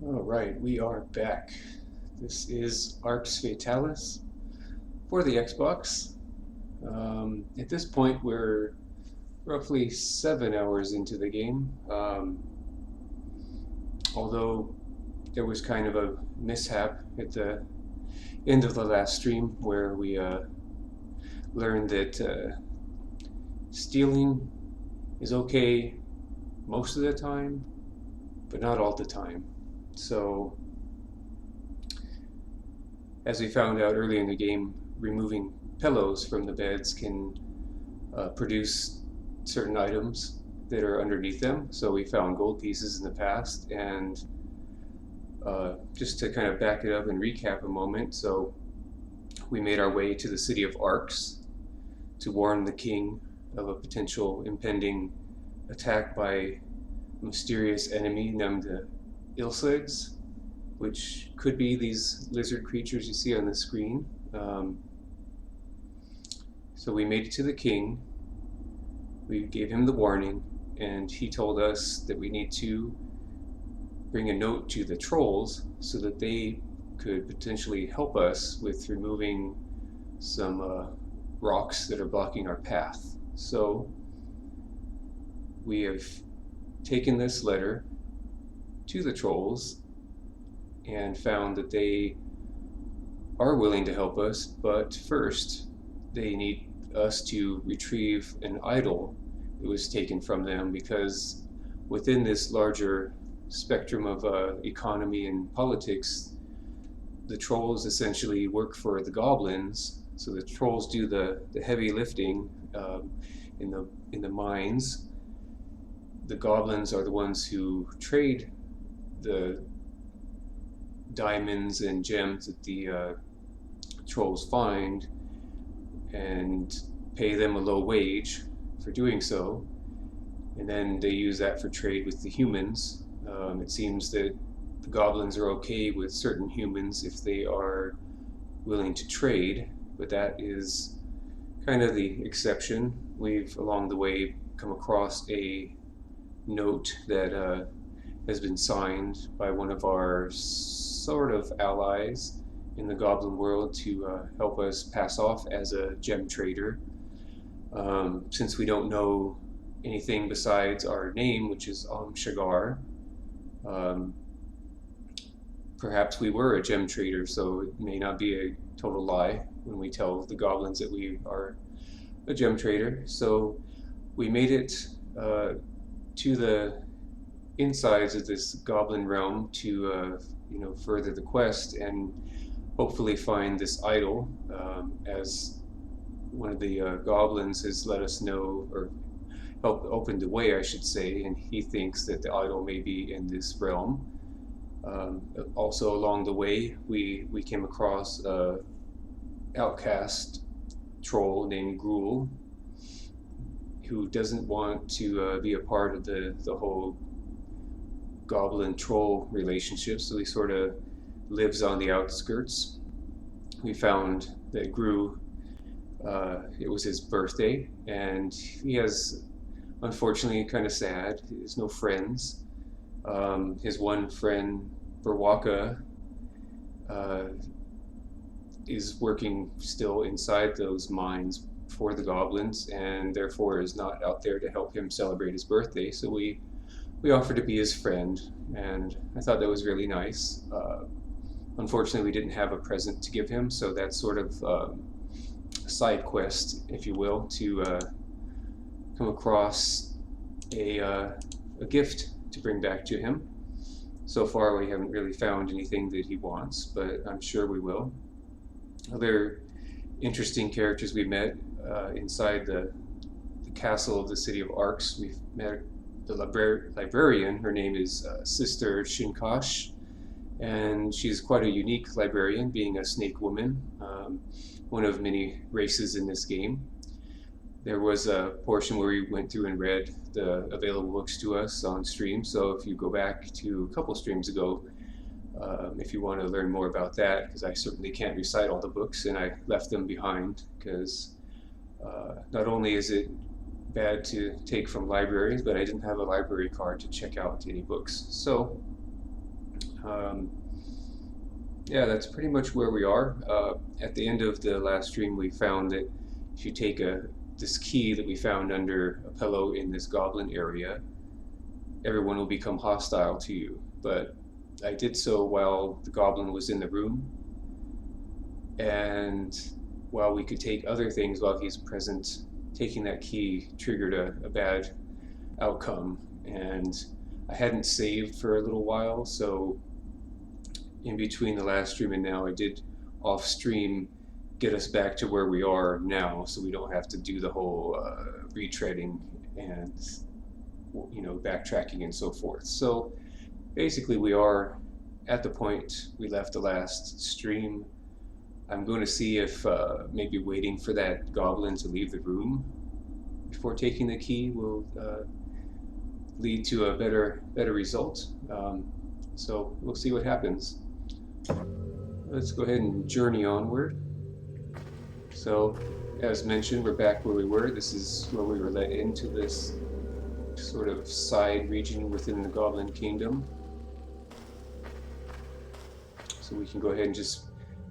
All right, we are back. This is Arx Fatalis for the Xbox. At this point, we're roughly 7 hours into the game. Although there was kind of a mishap at the end of the last stream where we learned that stealing is okay most of the time, but not all the time. So as we found out early in the game, removing pillows from the beds can produce certain items that are underneath them. So we found gold pieces in the past, and just to kind of back it up and recap a moment, so we made our way to the city of Arx to warn the king of a potential impending attack by a mysterious enemy named the Ilsegs, which could be these lizard creatures you see on the screen. Um, so we made it to the king. We gave him the warning, and he told us that we need to bring a note to the trolls so that they could potentially help us with removing some rocks that are blocking our path. So we have taken this letter to the trolls and found that they are willing to help us, but first they need us to retrieve an idol that was taken from them, because within this larger spectrum of economy and politics, the trolls essentially work for the goblins. So the trolls do the heavy lifting in the mines. The goblins are the ones who trade the diamonds and gems that the trolls find and pay them a low wage for doing so, and then they use that for trade with the humans. It seems that the goblins are okay with certain humans if they are willing to trade, but that is kind of the exception. We've along the way come across a note that has been signed by one of our sort of allies in the goblin world to help us pass off as a gem trader. Since we don't know anything besides our name, which is Shagar, um, perhaps we were a gem trader, so it may not be a total lie when we tell the goblins that we are a gem trader. So we made it to the insides of this goblin realm to further the quest and hopefully find this idol, as one of the goblins has let us know, or helped open the way, I should say, and he thinks that the idol may be in this realm. Also along the way, we came across a outcast troll named Gruul, who doesn't want to be a part of the whole goblin troll relationship, so he sort of lives on the outskirts. We found that it was his birthday, and he has, unfortunately, kind of sad, he has no friends. His one friend, Berwaka, uh, is working still inside those mines for the goblins, and therefore is not out there to help him celebrate his birthday. So we offered to be his friend, and I thought that was really nice. Unfortunately, we didn't have a present to give him, so that's sort of a side quest, if you will, to come across a gift to bring back to him. So far, we haven't really found anything that he wants, but I'm sure we will. Other interesting characters we met inside the castle of the city of Arx. We've met the librarian. Her name is Sister Shinkash, and she's quite a unique librarian, being a snake woman, one of many races in this game. There was a portion where we went through and read the available books to us on stream, so if you go back to a couple streams ago, if you want to learn more about that, because I certainly can't recite all the books, and I left them behind, because not only is it bad to take from libraries, but I didn't have a library card to check out any books. So Yeah, that's pretty much where we are. At the end of the last stream, we found that if you take this key that we found under a pillow in this goblin area, everyone will become hostile to you. But I did so while the goblin was in the room, and while we could take other things while he's present, taking that key triggered a bad outcome. And I hadn't saved for a little while, so in between the last stream and now, I did off stream get us back to where we are now, so we don't have to do the whole retreading and backtracking and so forth. So basically, we are at the point we left the last stream. I'm going to see if maybe waiting for that goblin to leave the room before taking the key will lead to a better result. So we'll see what happens. Let's go ahead and journey onward. So, as mentioned, we're back where we were. This is where we were let into this sort of side region within the Goblin Kingdom. So we can go ahead and just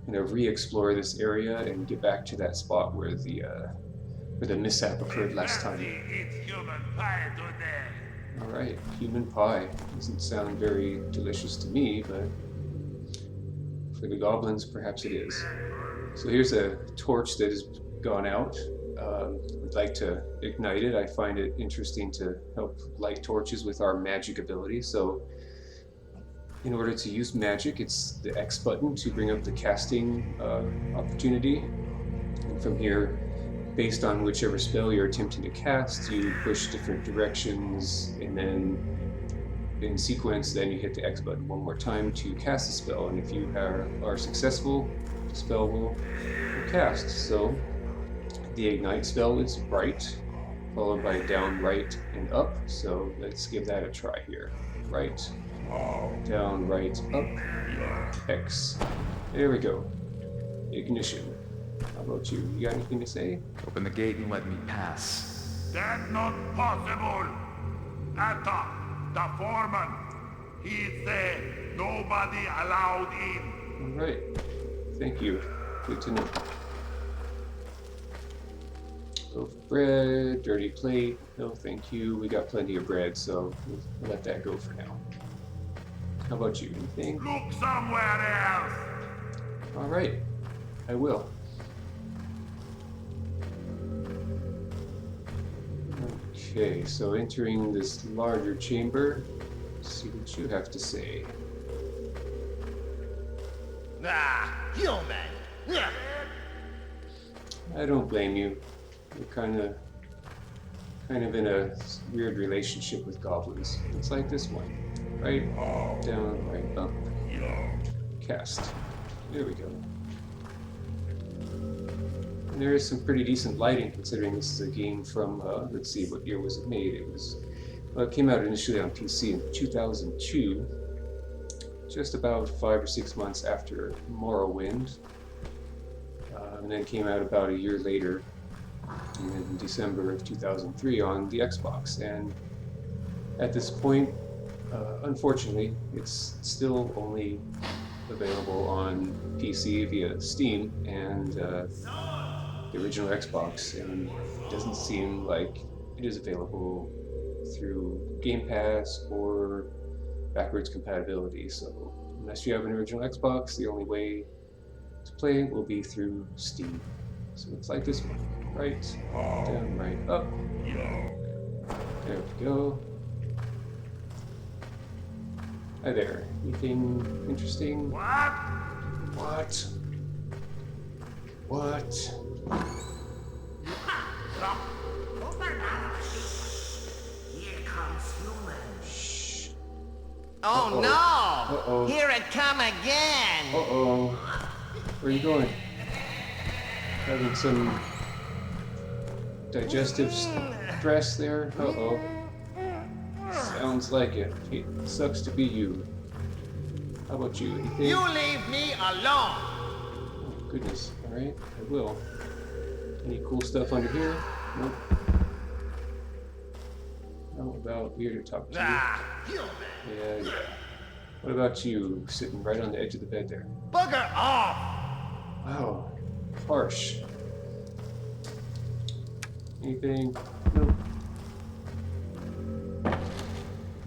re-explore this area and get back to that spot where the mishap occurred last time. All right, human pie. Doesn't sound very delicious to me, but for the goblins, perhaps it is. So here's a torch that has gone out. I'd like to ignite it. I find it interesting to help light torches with our magic ability. So in order to use magic, it's the X button to bring up the casting opportunity. And from here, based on whichever spell you're attempting to cast, you push different directions, and then in sequence, then you hit the X button one more time to cast the spell. And if you are successful, the spell will cast. So the ignite spell is right, followed by down, right, and up. So let's give that a try here. Right, down, right, up, X. There we go. Ignition. How about you? You got anything to say? Open the gate and let me pass. That's not possible. Atta, the foreman. He said nobody allowed in. All right. Thank you. Good to know. Loaf of bread, dirty plate. No, thank you. We got plenty of bread, so we'll let that go for now. How about you? Anything? Look somewhere else. All right. I will. Okay, so entering this larger chamber, let's see what you have to say. Human. I don't blame you. You're kind of in a weird relationship with goblins. It's like this one. Right down, right up. Cast. There we go. And there is some pretty decent lighting considering this is a game from, let's see, what year was it made? It came out initially on PC in 2002, just about 5 or 6 months after Morrowind, and then came out about a year later in December of 2003 on the Xbox. And at this point, unfortunately, it's still only available on PC via Steam and the original Xbox, and it doesn't seem like it is available through Game Pass or backwards compatibility. So unless you have an original Xbox, the only way to play it will be through Steam. So it's like this one. Right, down, right, up. There we go. Hi there. Anything interesting? What? What? What? Here comes human. Shh. Oh no! Uh-oh. Here it come again! Uh-oh. Where are you going? Having some digestive stress there? Uh-oh. Sounds like it. It sucks to be you. How about you? Anything? You leave me alone! Oh, goodness. Alright, I will. Any cool stuff under here? Nope. How about weirder talk to you? Human! Yeah. What about you, sitting right on the edge of the bed there? Bugger off! Wow, harsh. Anything? Nope.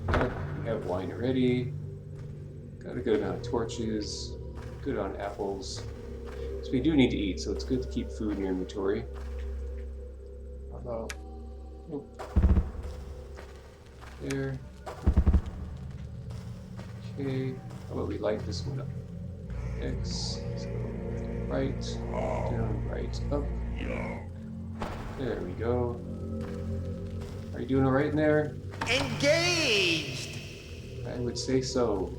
Yep, we have wine already. Got a good amount of torches. Good on apples. So we do need to eat, so it's good to keep food in your inventory. How about... Nope. There. Okay. How about we light this one up? X. So right. Down, right, up. There we go. Are you doing alright in there? Engaged! I would say so.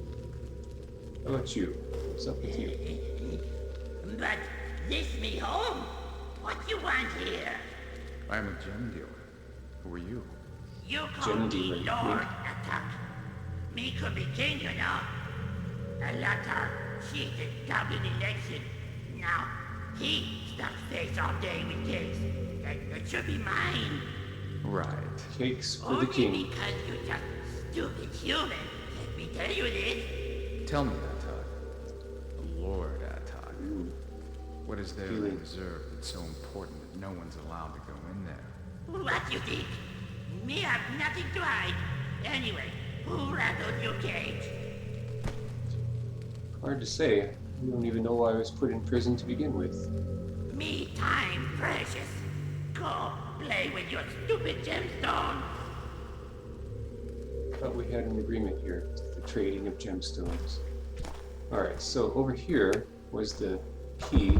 How about you? What's up with you? But this me home. What you want here? I am a gem dealer. Who are you? You call Gem me dealer, Lord me. Attack. Me could be king, you know. A lot of cheated goblin election. Now, he stuck face all day with cakes. It should be mine. Right. Cakes for the Only king. because you just stupid human. Let me tell you this. Tell me, Attack. Lord Attack. What is there in the reserve that's so important that no one's allowed to go in there? What you think? Me have nothing to hide. Anyway, who rattled your cage? Hard to say. You don't even know why I was put in prison to begin with. Me time precious. Go play with your stupid gemstone. Thought we had an agreement here. The trading of gemstones. Alright, so over here was the key.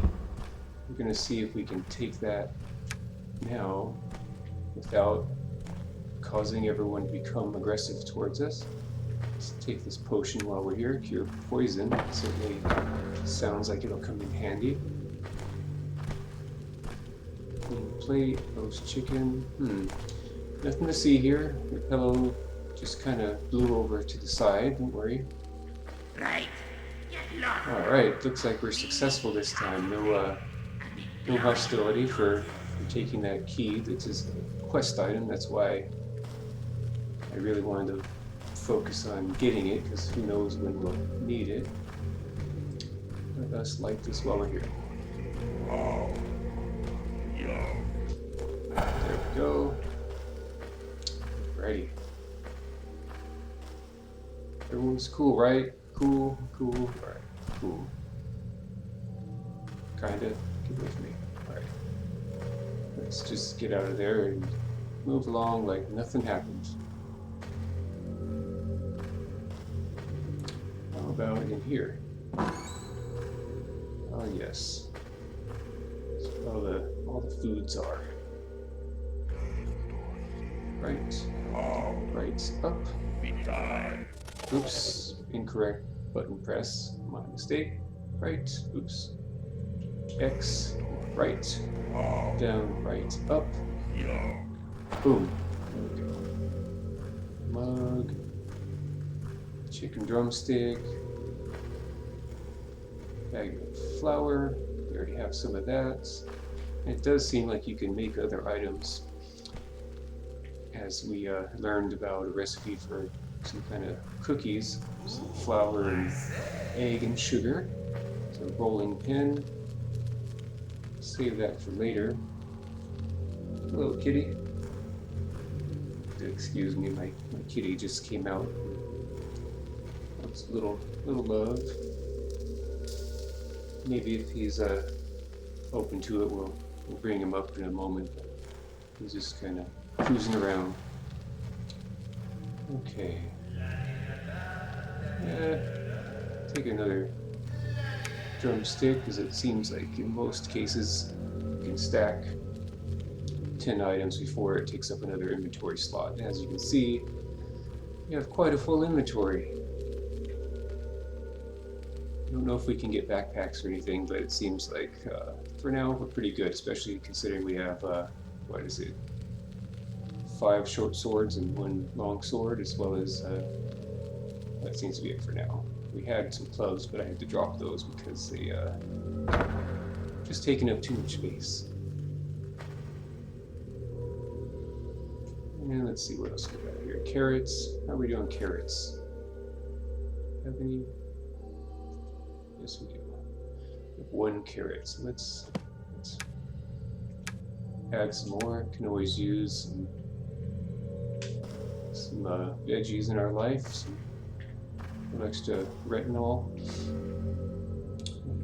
We're going to see if we can take that now without causing everyone to become aggressive towards us. Let's take this potion while we're here. Cure poison. Certainly sounds like it'll come in handy. Clean plate, roast chicken. Nothing to see here. The pillow just kind of blew over to the side. Don't worry. Right. Get lost. Alright, looks like we're successful this time. No hostility for taking that key. This is a quest item. That's why I really wanted to focus on getting it, because who knows when we'll need it. Let us light this while we're here. There we go. Ready. Everyone's cool, right? Cool. Alright, cool. Kinda. Get with me. Alright. Let's just get out of there and move along like nothing happened. How about in here? Oh yes. That's where all the foods are. Right. Right up. Oops. Incorrect button press. My mistake. Right. Oops. X. Right. Down. Right. Up. Boom. There we go. Mug. Chicken drumstick. Bag of flour. We already have some of that. And it does seem like you can make other items, as we learned about a recipe for some kind of cookies. Some flour and egg and sugar. Some rolling pin. Save that for later. Hello, kitty. Excuse me, my kitty just came out. That's a little love. Maybe if he's open to it, we'll bring him up in a moment. He's just kind of cruising around. Okay. Take another drumstick, because it seems like in most cases you can stack 10 items before it takes up another inventory slot. As you can see, you have quite a full inventory. I don't know if we can get backpacks or anything, but it seems like for now we're pretty good, especially considering we have, 5 short swords and 1 long sword, as well as, that seems to be it for now. We had some clubs, but I had to drop those because they just taking up too much space. And let's see what else we got here. Carrots. How are we doing carrots? have any? Yes, we do. We have 1 carrot. So let's add some more. Can always use some veggies in our life. Some extra retinol.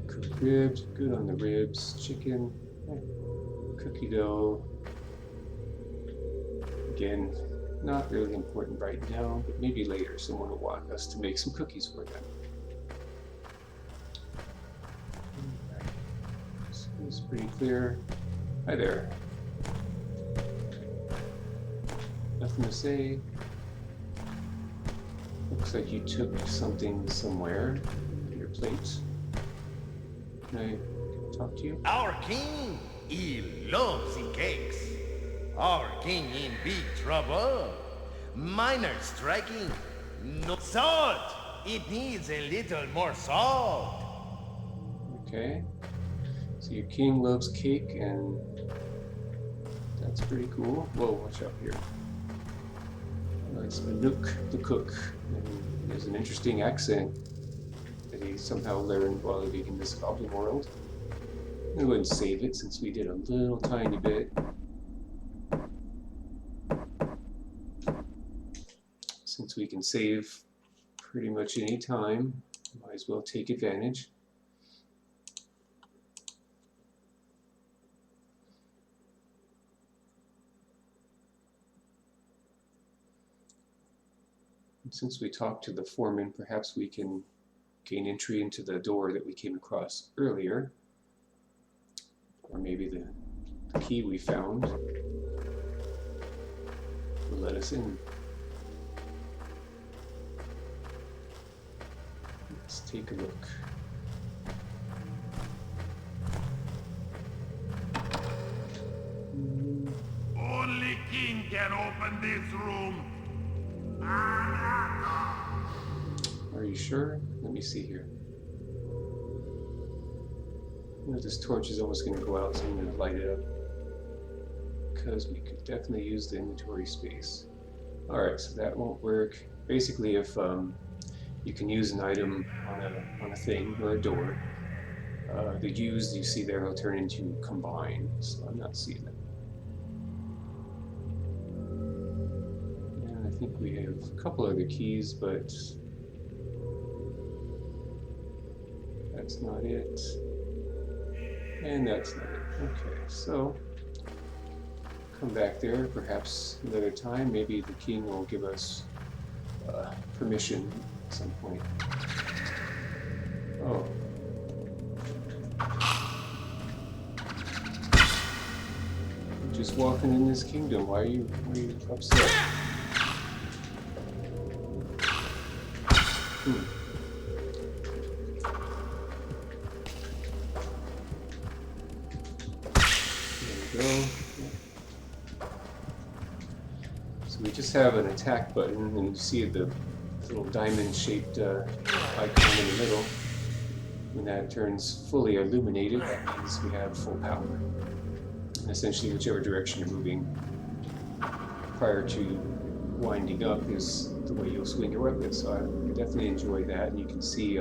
Cooked ribs, good on the ribs. Chicken, cookie dough. Again, not really important right now, but maybe later someone will want us to make some cookies for them. So it's pretty clear. Hi there. Nothing to say. Looks like you took something somewhere on your plate. Can I talk to you? Our king, he loves the cakes. Our king in big trouble. Minor striking. No salt. It needs a little more salt. Okay. So your king loves cake, and that's pretty cool. Whoa, watch out here. It's Manook the cook. And there's an interesting accent that he somehow learned while living in this goblin world. I'm gonna go ahead and save it since we did a little tiny bit. Since we can save pretty much any time, might as well take advantage. And since we talked to the foreman, perhaps we can gain entry into the door that we came across earlier. Or maybe the key we found will let us in. Let's take a look. Only king can open this room. Are you sure? Let me see here. You know, this torch is almost going to go out, so I'm going to light it up. Because we could definitely use the inventory space. Alright, so that won't work. Basically, if you can use an item on a thing or a door, the used you see there will turn into combine, so I'm not seeing that. And I think we have a couple other keys, but that's not it. And that's not it. Okay, so come back there perhaps another time. Maybe the king will give us permission at some point. Oh. You're just walking in this kingdom. Why are you upset? There we go. So we just have an attack button, and you see the little diamond-shaped icon in the middle. When that turns fully illuminated, that means we have full power. And essentially, whichever direction you're moving prior to winding up is the way you'll swing your weapon. So I definitely enjoy that, and you can see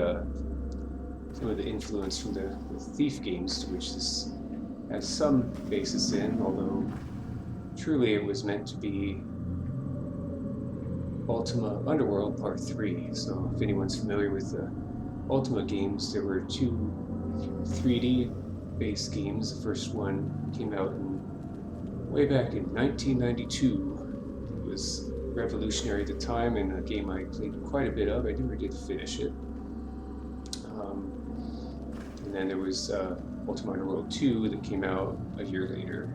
some of the influence from the Thief games, to which this has some basis in, although truly it was meant to be Ultima Underworld Part 3. So if anyone's familiar with the Ultima games, there were 2 3D based games. The first one came out way back in 1992. It was revolutionary at the time, and a game I played quite a bit of. I never did finish it. And then there was Ultima Underworld 2 that came out a year later.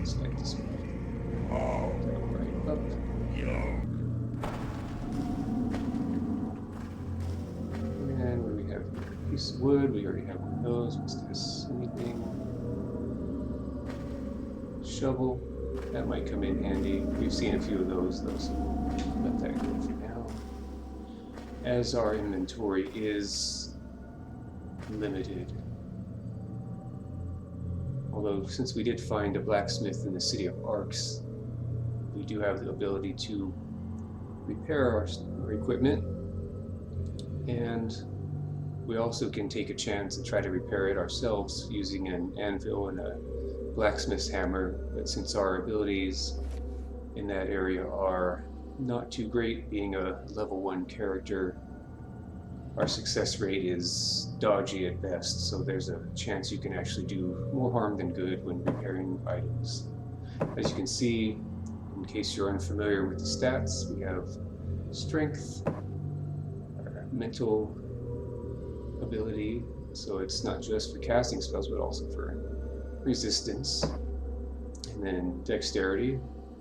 It's like this one. Right up. And what do we have here? A piece of wood. We already have one of those. What's this? Anything? Shovel. That might come in handy. We've seen a few of those though, so we'll let that go for now. As our inventory is limited. Although, since we did find a blacksmith in the city of Arx, we do have the ability to repair our equipment. And we also can take a chance and try to repair it ourselves using an anvil and a blacksmith's hammer, but since our abilities in that area are not too great, being a level 1 character, our success rate is dodgy at best, so there's a chance you can actually do more harm than good when repairing items. As you can see, in case you're unfamiliar with the stats, we have strength, our mental ability, so it's not just for casting spells but also for resistance, and then dexterity,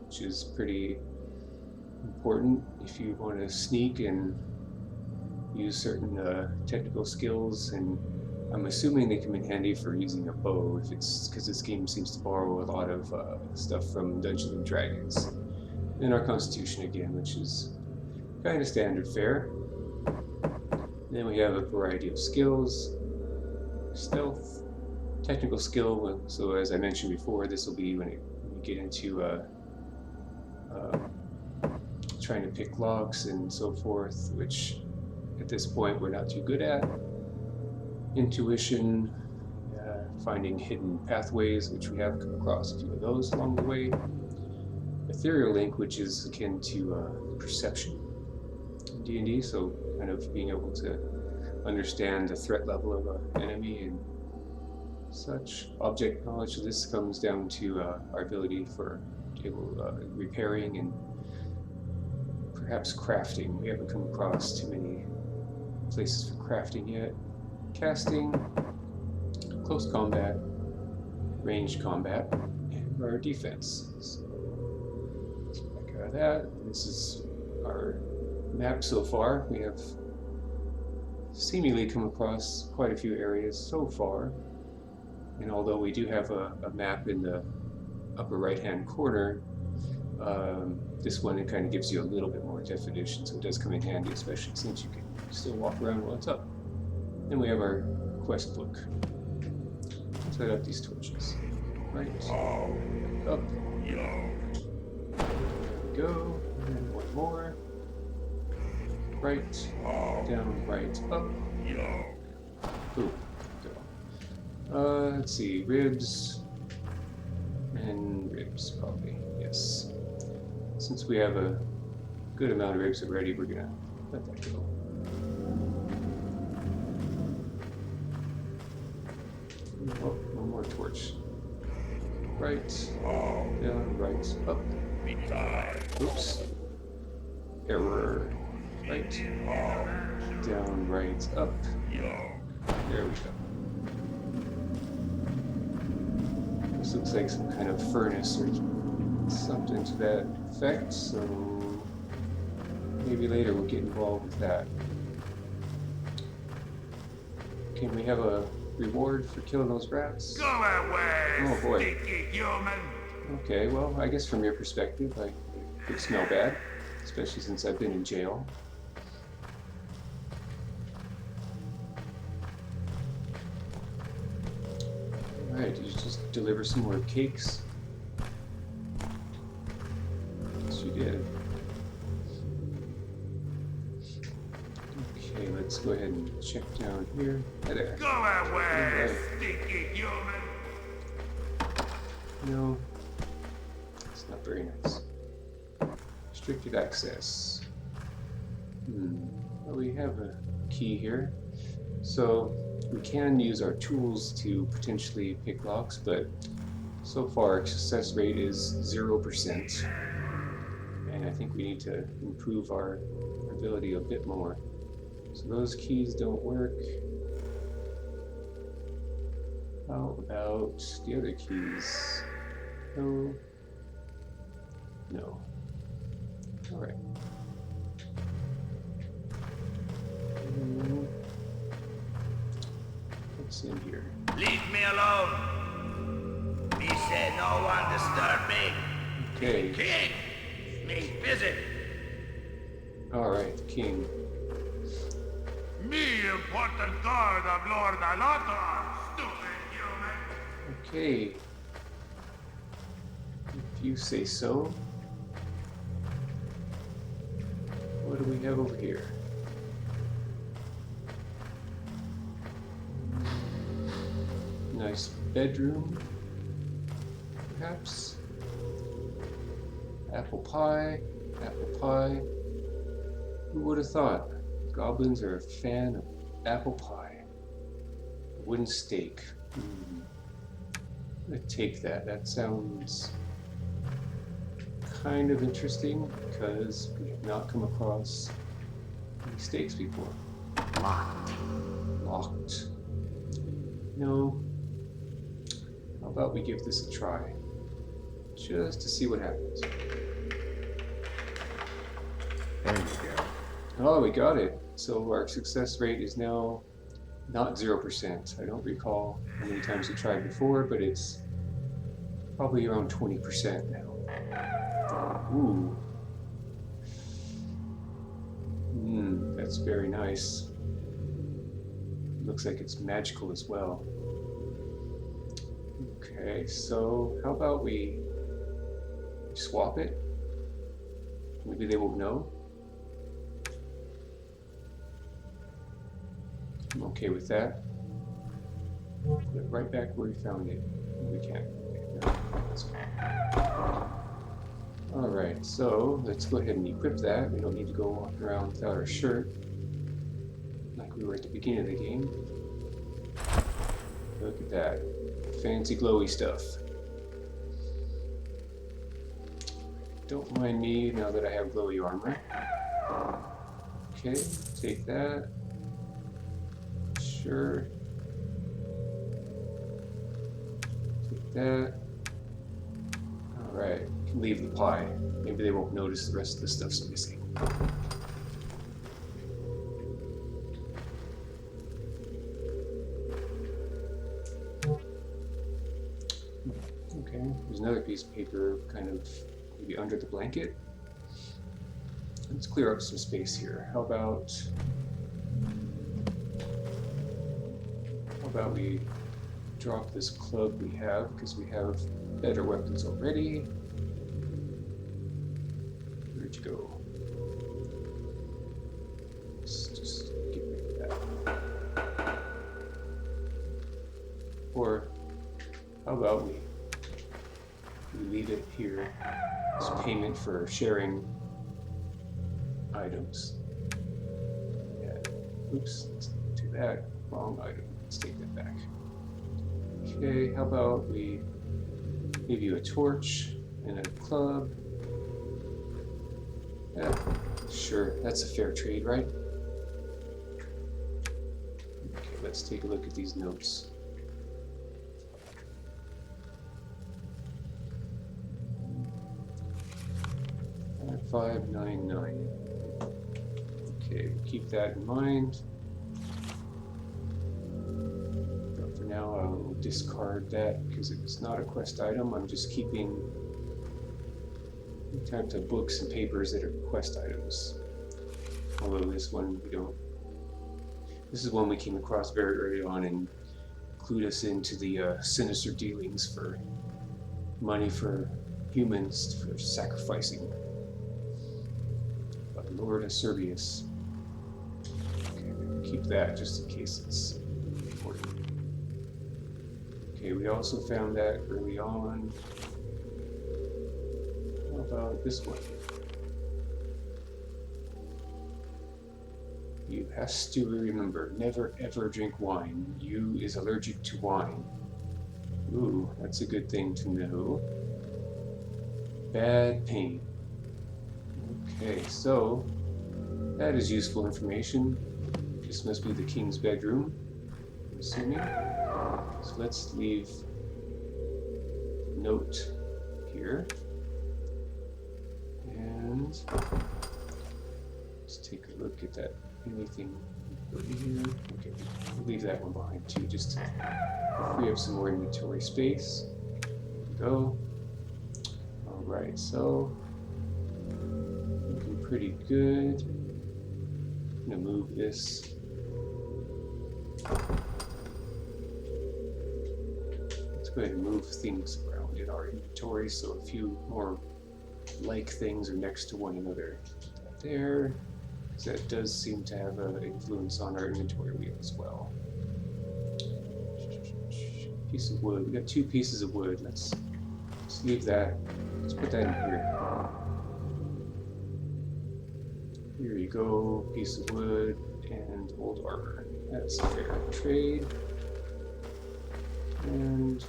which is pretty important if you want to sneak and use certain technical skills, and I'm assuming they come in handy for using a bow, if it's because this game seems to borrow a lot of stuff from Dungeons and Dragons. And our constitution again, which is kind of standard fare. Then we have a variety of skills, stealth, technical skill. So as I mentioned before, this will be when we get into trying to pick locks and so forth, which at this point we're not too good at. Intuition, finding hidden pathways, which we have come across a few of those along the way. Ethereal link, which is akin to perception in D&D, so kind of being able to understand the threat level of an enemy and such. Object knowledge, so this comes down to our ability for repairing and perhaps crafting. We haven't come across too many places for crafting yet. Casting, close combat, ranged combat, and our defense. So let's back out of that. This is our map so far. We have seemingly come across quite a few areas so far, and although we do have a map in the upper right hand corner, this one, it kind of gives you a little bit more definition, so it does come in handy, especially since you can still walk around while it's up. Then we have our quest book. Let's light up these torches. Right, up, there we go, and one more. Right, down, right, up. Ooh, go. Let's see, ribs and ribs, probably, yes. Since we have a good amount of ribs already, we're gonna let that go. Oh, one more torch. Right, down, right, up. Oops. Error. Right, down, right, up. There we go. This looks like some kind of furnace or something to that effect, so maybe later we'll get involved with that. Can we have a reward for killing those rats? Go away, Oh boy. stinky human! Okay, well, I guess from your perspective, I could smell bad, especially since I've been in jail. Alright, did you just deliver some more cakes? Yes, you did. Okay, let's go ahead and check down here. Hi there. Go away, Alright. stinky human! No, it's not very nice. Restricted access. Well, we have a key here. So we can use our tools to potentially pick locks, but so far our success rate is 0%. And I think we need to improve our ability a bit more. So those keys don't work. How about the other keys? No. No. Alright. What's in here? Leave me alone. Me said no one disturb me. Okay. King, me visit. Alright, the king. Me important guard of Lord Alatar, stupid human! Okay. If you say so. What do we have over here? bedroom, perhaps. Apple pie, apple pie. Who would have thought? Goblins are a fan of apple pie. Wooden steak. I'm gonna take that. That sounds kind of interesting because we have not come across any steaks before. Locked. Locked. No. How about we give this a try? Just to see what happens. There you go. Oh, we got it. So our success rate is now not 0%. I don't recall how many times we tried before, but it's probably around 20% now. Ooh. That's very nice. Looks like it's magical as well. Okay, so how about we swap it? Maybe they won't know. I'm okay with that. Put it right back where we found it. We can't. Okay, no, that's fine. Alright, so let's go ahead and equip that. We don't need to go walking around without our shirt like we were at the beginning of the game. Look at that. Fancy glowy stuff. Don't mind me now that I have glowy armor. Okay, take that. Sure. Take that. Alright, can leave the pie. Maybe they won't notice the rest of the stuff's missing. Okay, there's another piece of paper kind of maybe under the blanket. Let's clear up some space here. How about we drop this club we have, because we have better weapons already. Where'd you go? Let's just get rid of that. Or how about we leave it here as payment for sharing items. Yeah. Oops, let's do that. Wrong item. Let's take that back. Okay, how about we give you a torch and a club? Yeah, sure, that's a fair trade, right? Okay, let's take a look at these notes. $599. Okay, keep that in mind. But for now, I'll discard that because it's not a quest item. I'm just keeping types of books and papers that are quest items. Although this one we don't. This is one we came across very early on and clued us into the sinister dealings for money for humans for sacrificing. Lord Acerbius. Okay, keep that just in case it's important. Okay, we also found that early on. How about this one? You has to remember, never ever drink wine. You is allergic to wine. Ooh, that's a good thing to know. Bad pain. Okay, so that is useful information. This must be the king's bedroom, I'm assuming. So let's leave a note here. And let's take a look at that. Anything important here? Okay, we'll leave that one behind too, just to free up some more inventory space. There we go. Alright, so pretty good. I'm gonna move this. Let's go ahead and move things around in our inventory so a few more like things are next to one another. There, because that does seem to have an influence on our inventory wheel as well. Piece of wood. We got 2 pieces of wood. Let's leave that. Let's put that in here. Here you go. Piece of wood and old armor. That's fair trade. And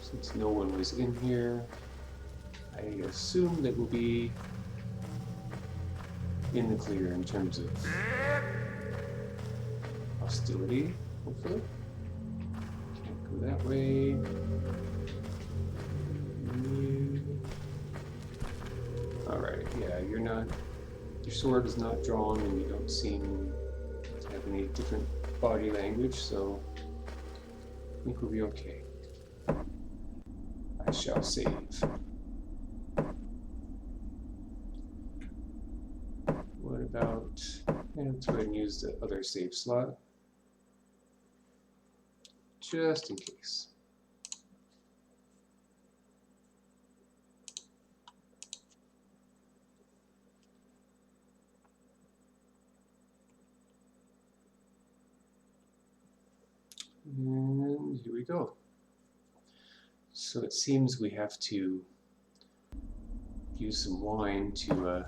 since no one was in here, I assume that we'll be in the clear in terms of hostility, hopefully. Can't go that way. Alright, yeah, you're not, your sword is not drawn and you don't seem to have any different body language, so I think we'll be okay. I shall save. What about, let's go ahead and use the other save slot, just in case. And here we go. So it seems we have to use some wine to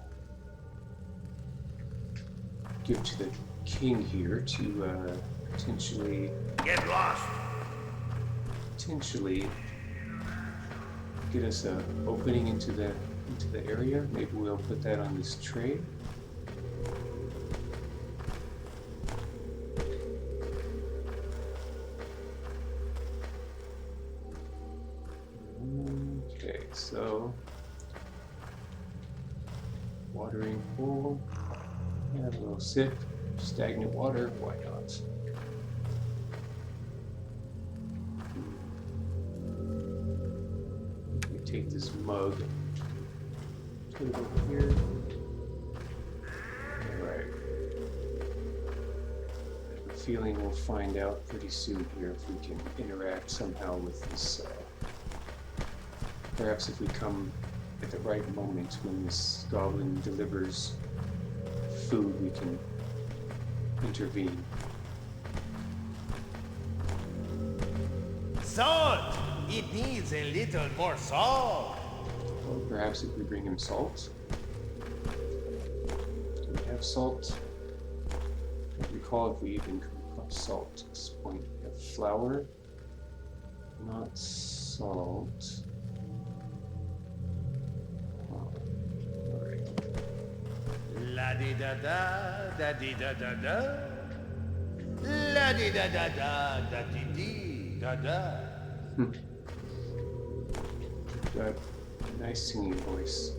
give to the king here to potentially Get lost. get us a opening into the area. Maybe we'll put that on this tray. Okay, so watering hole. Have a little sip. Stagnant water, why not? We take this mug, put it over here. Alright. I have a feeling we'll find out pretty soon here if we can interact somehow with this. Perhaps if we come at the right moment when this goblin delivers food, we can intervene. Salt! It needs a little more salt. Or perhaps if we bring him salt. Do we have salt? I don't recall if we even come across salt at this point. We have flour, not salt. Alright. La di da da, da di da da da. La di da da da, da di di da da. Got a nice singing voice.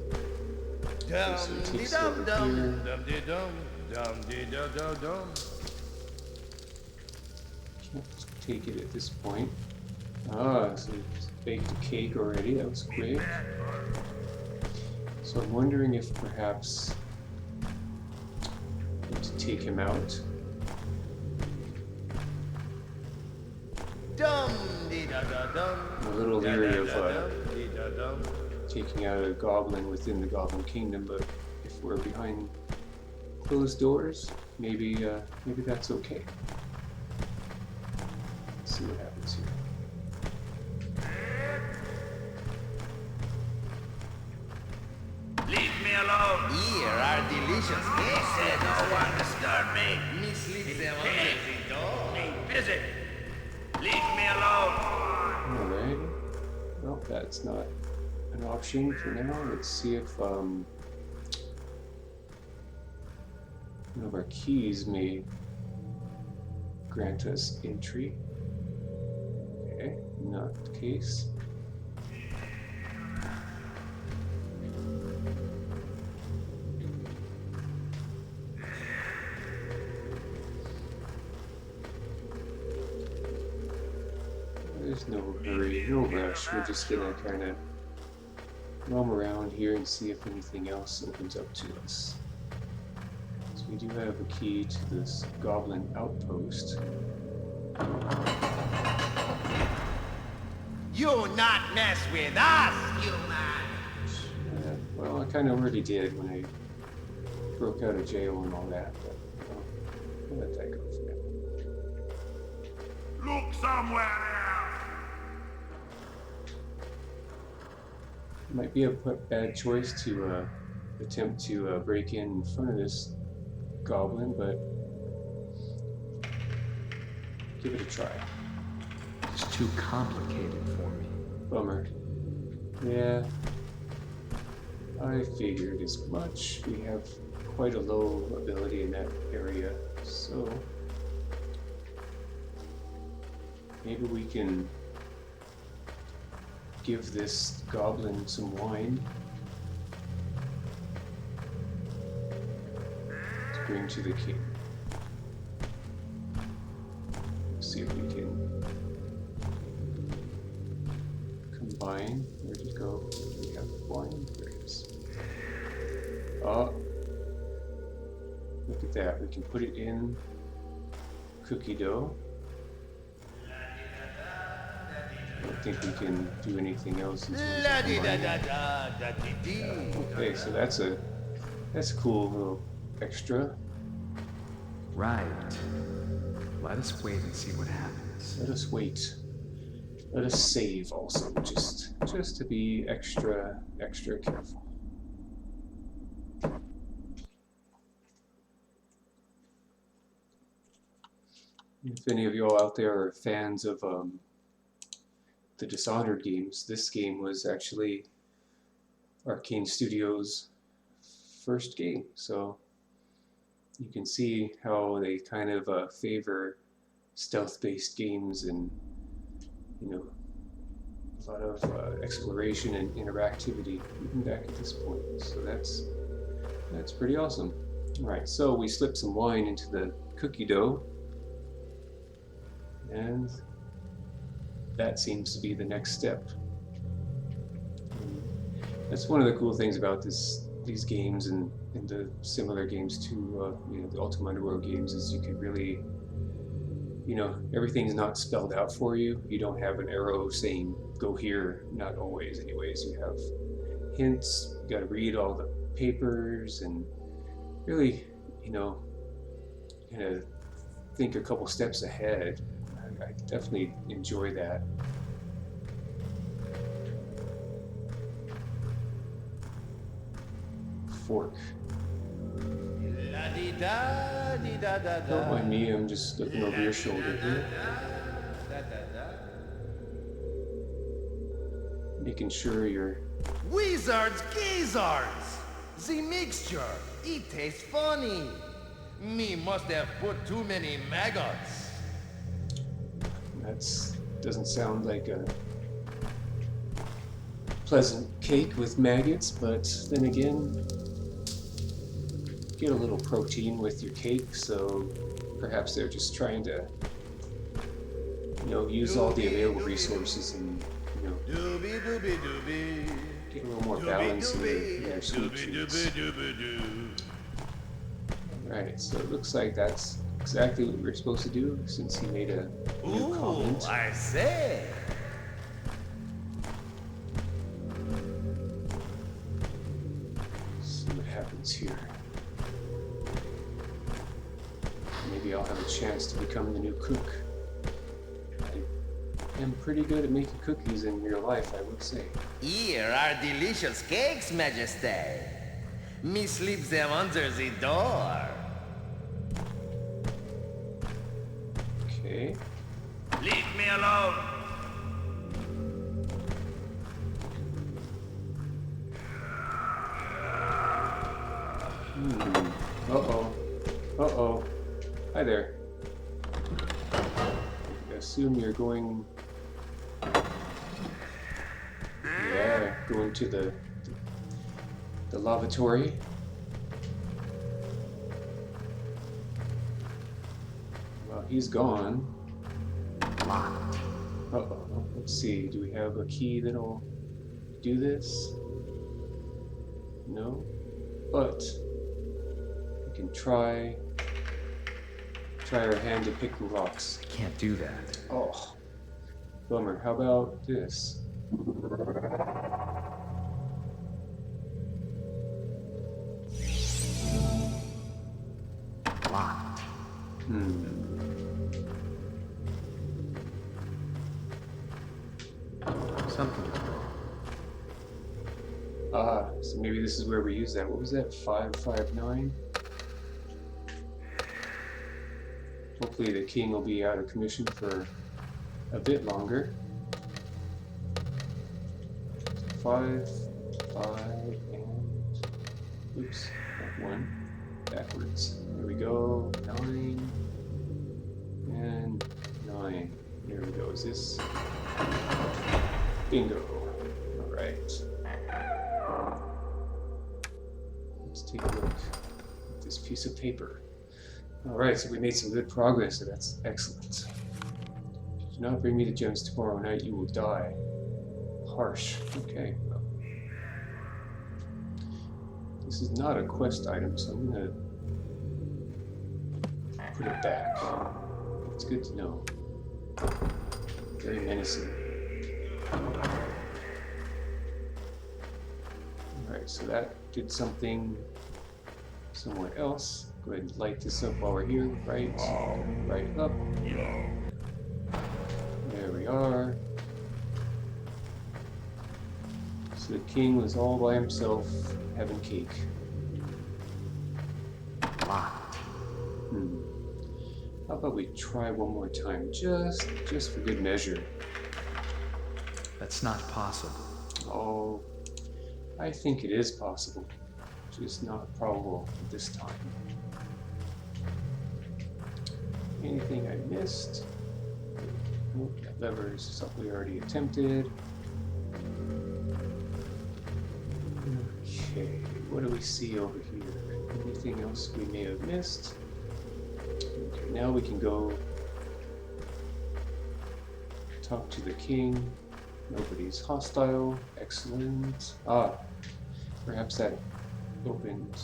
Dum So it di takes dum over dum, here. dum di dum, dum di da da dum. Can't take it at this point. Ah, so it's baked a cake already. That was quick. So I'm wondering if perhaps to take him out. Dum di da da dum. I'm a little leery of Di da dum. taking out a goblin within the Goblin Kingdom, but if we're behind closed doors, maybe that's okay. Let's see what happens here. Leave me alone. Here are delicious cakes. Said no one disturb me. Miss Lips Hey, and Be busy. Leave me alone. Alright. Well, that's not an option for now. Let's see if one of our keys may grant us entry. Okay, not the case. There's no hurry, no rush. We're just gonna kind of roam around here and see if anything else opens up to us. So we do have a key to this goblin outpost. You not mess with us, human. Well, I kind of already did when I broke out of jail and all that, but I'll let that go for now. Looks somewhere else. Might be a bad choice to attempt to break in front of this goblin, but give it a try. It's too complicated for me. Bummer. Yeah, I figured as much. We have quite a low ability in that area, so maybe we can give this goblin some wine to bring to the king. See if we can combine. Where'd it go? We have wine. There it is. Oh, look at that. We can put it in cookie dough. I don't think we can do anything else in terms of combining. Okay, so that's a cool little extra. Right. Let us wait and see what happens. Let us wait. Let us save also, just to be extra careful. If any of y'all out there are fans of the Dishonored games, this game was actually Arcane Studios' first game, so you can see how they kind of favor stealth-based games and, you know, a lot of exploration and interactivity even back at this point. So that's pretty awesome. All right, so we slipped some wine into the cookie dough, and that seems to be the next step. And that's one of the cool things about these games and the similar games to you know, the Ultima Underworld games, is you can really, you know, everything's not spelled out for you. You don't have an arrow saying go here, not always anyways. You have hints, you got to read all the papers and really, you know, kind of think a couple steps ahead. I definitely enjoy that. Fork. Don't mind me, I'm just looking over your shoulder here. Making sure you're... Wizards, gizzards! The mixture, it tastes funny. Me must have put too many maggots. Doesn't sound like a pleasant cake with maggots, but then again, get a little protein with your cake, so perhaps they're just trying to, you know, use all the available resources and, you know, get a little more balance in their sweet treats. Alright, so it looks like that's exactly what we were supposed to do, since he made a new comment. I say. See what happens here. Maybe I'll have a chance to become the new cook. I am pretty good at making cookies in real life, I would say. Here are delicious cakes, Majesty. Me sleep them under the door. Okay. Leave me alone. Uh-oh. Uh-oh. Hi there. I assume you're going... Yeah, going to the lavatory. Well, he's gone. Uh-oh. Let's see. Do we have a key that'll do this? No. But we can try our hand at picking rocks. I can't do that. Oh, bummer. How about this? Locked. Ah, so maybe this is where we use that. What was that? 559? Hopefully the king will be out of commission for a bit longer. 5, 5, and oops, that one backwards. There we go. 9 and 9. There we go. Is this bingo? All right. Let's take a look at this piece of paper. All right, so we made some good progress, so that's excellent. If you do not bring me the gems tomorrow night, you will die. Harsh. Okay. Well, this is not a quest item, so I'm gonna put it back. It's good to know. Very menacing. Alright, so that did something somewhere else. Go ahead and light this up while we're here. Right up. There we are. So the king was all by himself having cake. Locked. How about we try one more time, just for good measure. That's not possible. Oh, I think it is possible, just not probable at this time. Anything I missed? Nope, that lever is something we already attempted. Okay, what do we see over here? Anything else we may have missed? Okay, now we can go talk to the king. Nobody's hostile. Excellent. Ah, perhaps that opened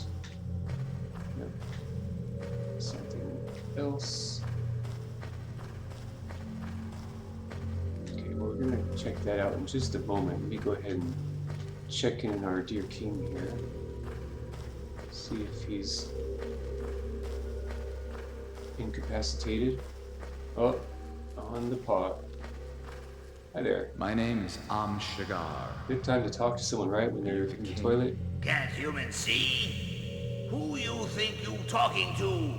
something else. Okay, well, we're going to check that out in just a moment. Let me go ahead and check in our dear king here. See if he's incapacitated. Oh, on the pot. Hi there. My name is Shigar. Good time to talk to someone, right? When they're in the toilet? Can't humans see? Who you think you talking to?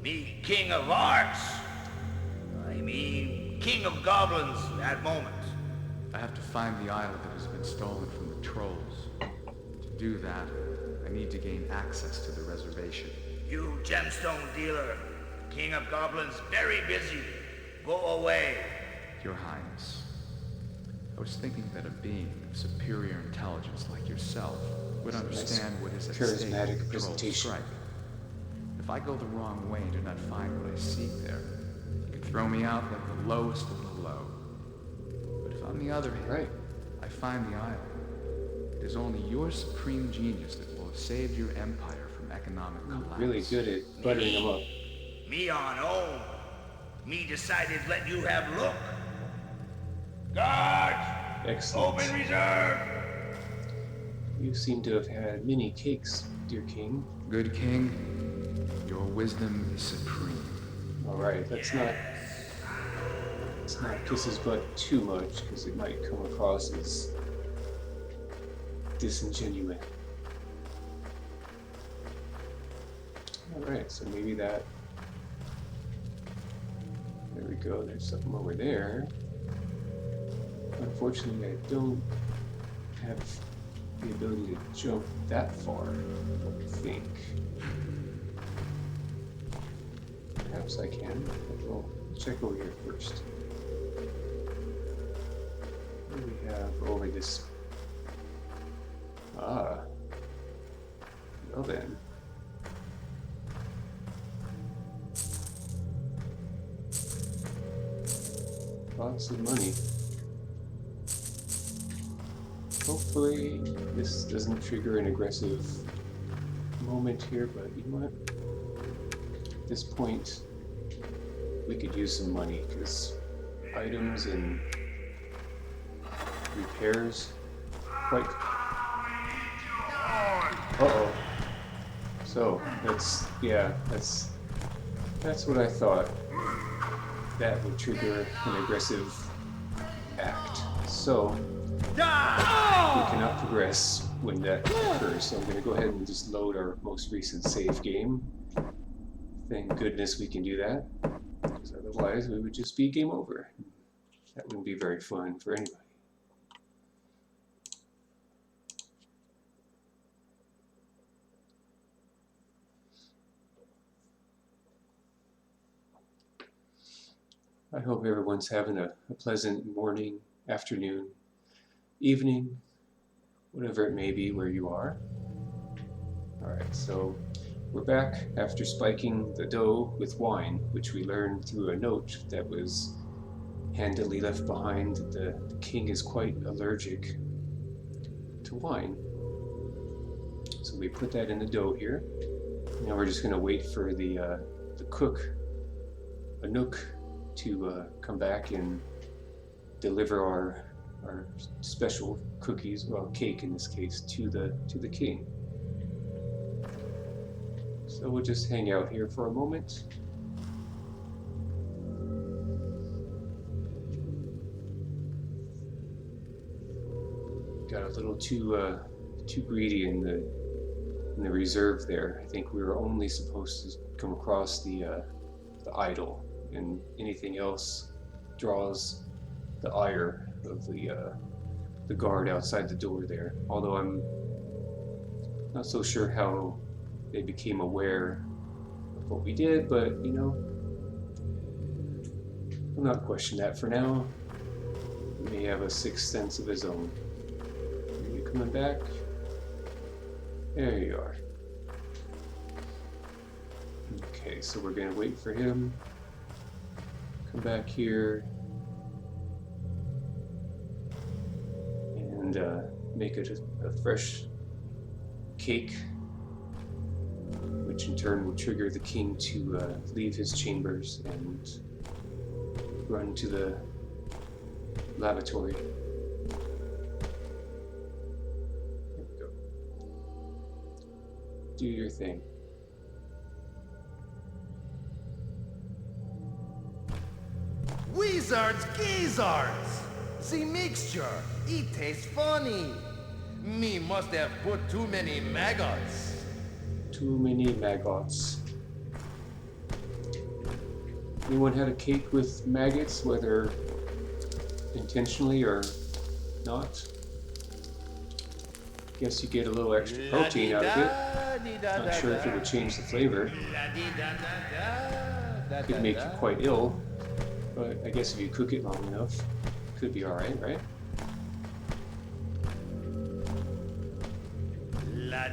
Me, King of Arx? I mean, King of Goblins at moment. I have to find the idol that has been stolen from the trolls. To do that, I need to gain access to the reservation. You gemstone dealer. King of Goblins very busy. Go away. Your Highness, I was thinking that a being of superior intelligence like yourself would understand what is at stake charismatic with the troll presentation. strike. If I go the wrong way and do not find what I seek there, you can throw me out like the lowest of the low. But if on the other hand, I find the idol, it is only your supreme genius that will have saved your empire from economic collapse. Really good at buttering them up. Me on own. Me decided let you have look. Guards! Excellent. Open reserve! You seem to have had many cakes, dear king. Good king, your wisdom is supreme. Alright, let's not kiss his butt too much, because it might come across as disingenuous. Alright, so maybe that... There we go, there's something over there. Unfortunately, I don't have the ability to jump that far, I think. Perhaps I can, but we'll check over here first. What do we have over this? Ah. Well then. Lots of money. Hopefully this doesn't trigger an aggressive moment here, but you know what? At this point, we could use some money, because items and repairs quite... Uh-oh. So, that's what I thought. That would trigger an aggressive act. So, we cannot progress when that occurs. So I'm going to go ahead and just load our most recent save game. Thank goodness we can do that, because otherwise we would just be game over. That wouldn't be very fun for anybody. I hope everyone's having a pleasant morning, afternoon, evening, whatever it may be where you are. Alright, so we're back after spiking the dough with wine, which we learned through a note that was handily left behind. The king is quite allergic to wine. So we put that in the dough here. Now we're just going to wait for the cook, Anouk, to come back and deliver our special cookies, well, cake in this case, to the king. So we'll just hang out here for a moment. Got a little too greedy in the reserve there. I think we were only supposed to come across the idol, and anything else draws the ire of the guard outside the door there. Although I'm not so sure how they became aware of what we did, but you know, I'll not question that for now. He may have a sixth sense of his own. Are you coming back? There you are. Okay, so we're gonna wait for him. Come back here and make it a fresh cake, which in turn will trigger the king to leave his chambers and run to the lavatory. There we go. Do your thing. Wizards, gizzards! The mixture, it tastes funny. Me must have put too many maggots. Too many maggots. Anyone had a cake with maggots, whether intentionally or not? Guess you get a little extra protein out of it. Not sure if it would change the flavor. Could make you quite ill. But I guess if you cook it long enough, it could be alright, right? Got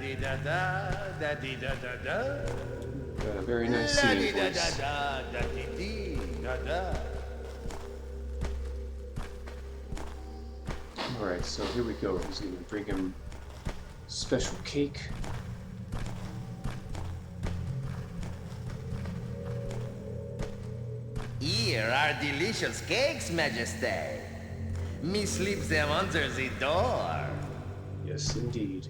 a very nice singing voice. Alright, so here we go. He's going to bring him special cake. Here are delicious cakes, Majesty. Me sleeps them under the door. Yes, indeed.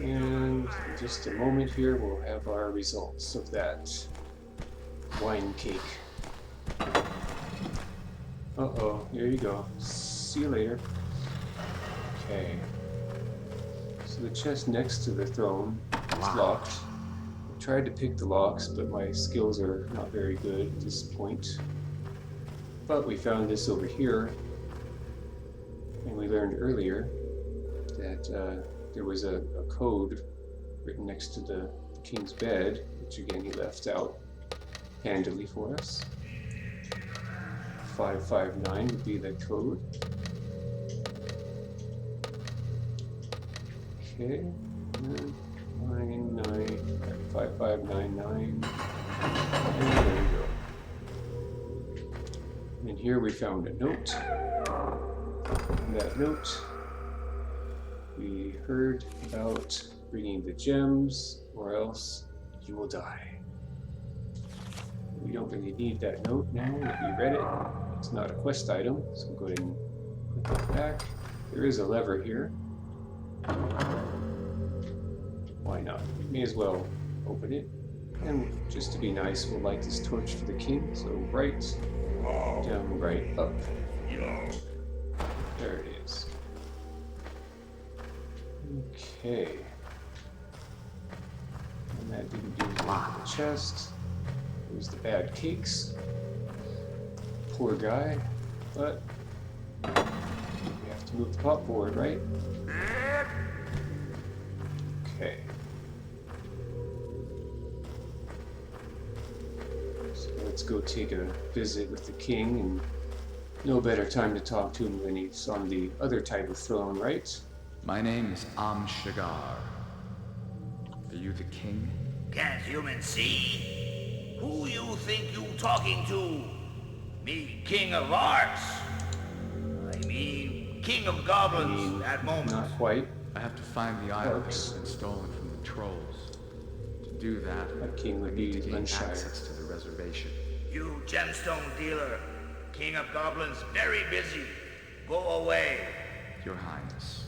And in just a moment here, we'll have our results of that wine cake. Uh-oh, here you go. See you later. Okay. So the chest next to the throne is locked. I tried to pick the locks, but my skills are not very good at this point. But we found this over here, and we learned earlier that there was a code written next to the king's bed, which again he left out handily for us. 559 would be the code. Okay, 5599, and there we go. And here we found a note. In that note, we heard about bringing the gems, or else you will die. We don't really need that note now that we read it. It's not a quest item, so we'll go ahead and put that back. There is a lever here. Why not? May as well open it. And just to be nice, we'll light this torch for the king. So right, down, right, up. There it is. Okay. And that didn't do anything to the chest. There's the bad cakes. Poor guy. But we have to move the pot forward, right? Okay. So let's go take a visit with the king, and no better time to talk to him when he's on the other type of throne, right? My name is Shigar. Are you the king? Can't humans see? Who you think you talking to? Me, King of Arx. I mean, King of Goblins at moment. Not quite. I have to find the idol Arx. that's been stolen from the trolls. To do that, That king would I need be to gain Unshire. access to the reservation. You gemstone dealer. King of Goblins very busy. Go away. Your Highness,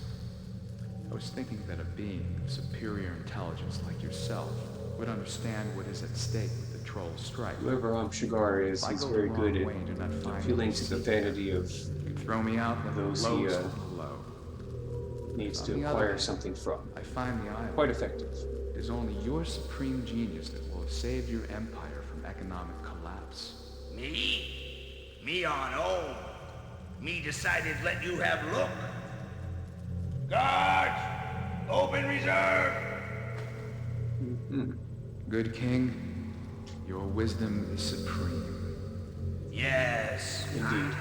I was thinking that a being of superior intelligence like yourself would understand what is at stake with the troll strike. Whoever Shigar is, If I he's go very the good wrong way and do not at find appealing what I to the seek, vanity of you can throw me out like the those he, lowest of the low. needs On to the other acquire hand, something from. I find the island. Quite effective. It is only your supreme genius that will have saved your empire from economic collapse. Me? Me on own. Me decided let you have look. Guards! Open reserve! Good king, your wisdom is supreme. Yes. Indeed.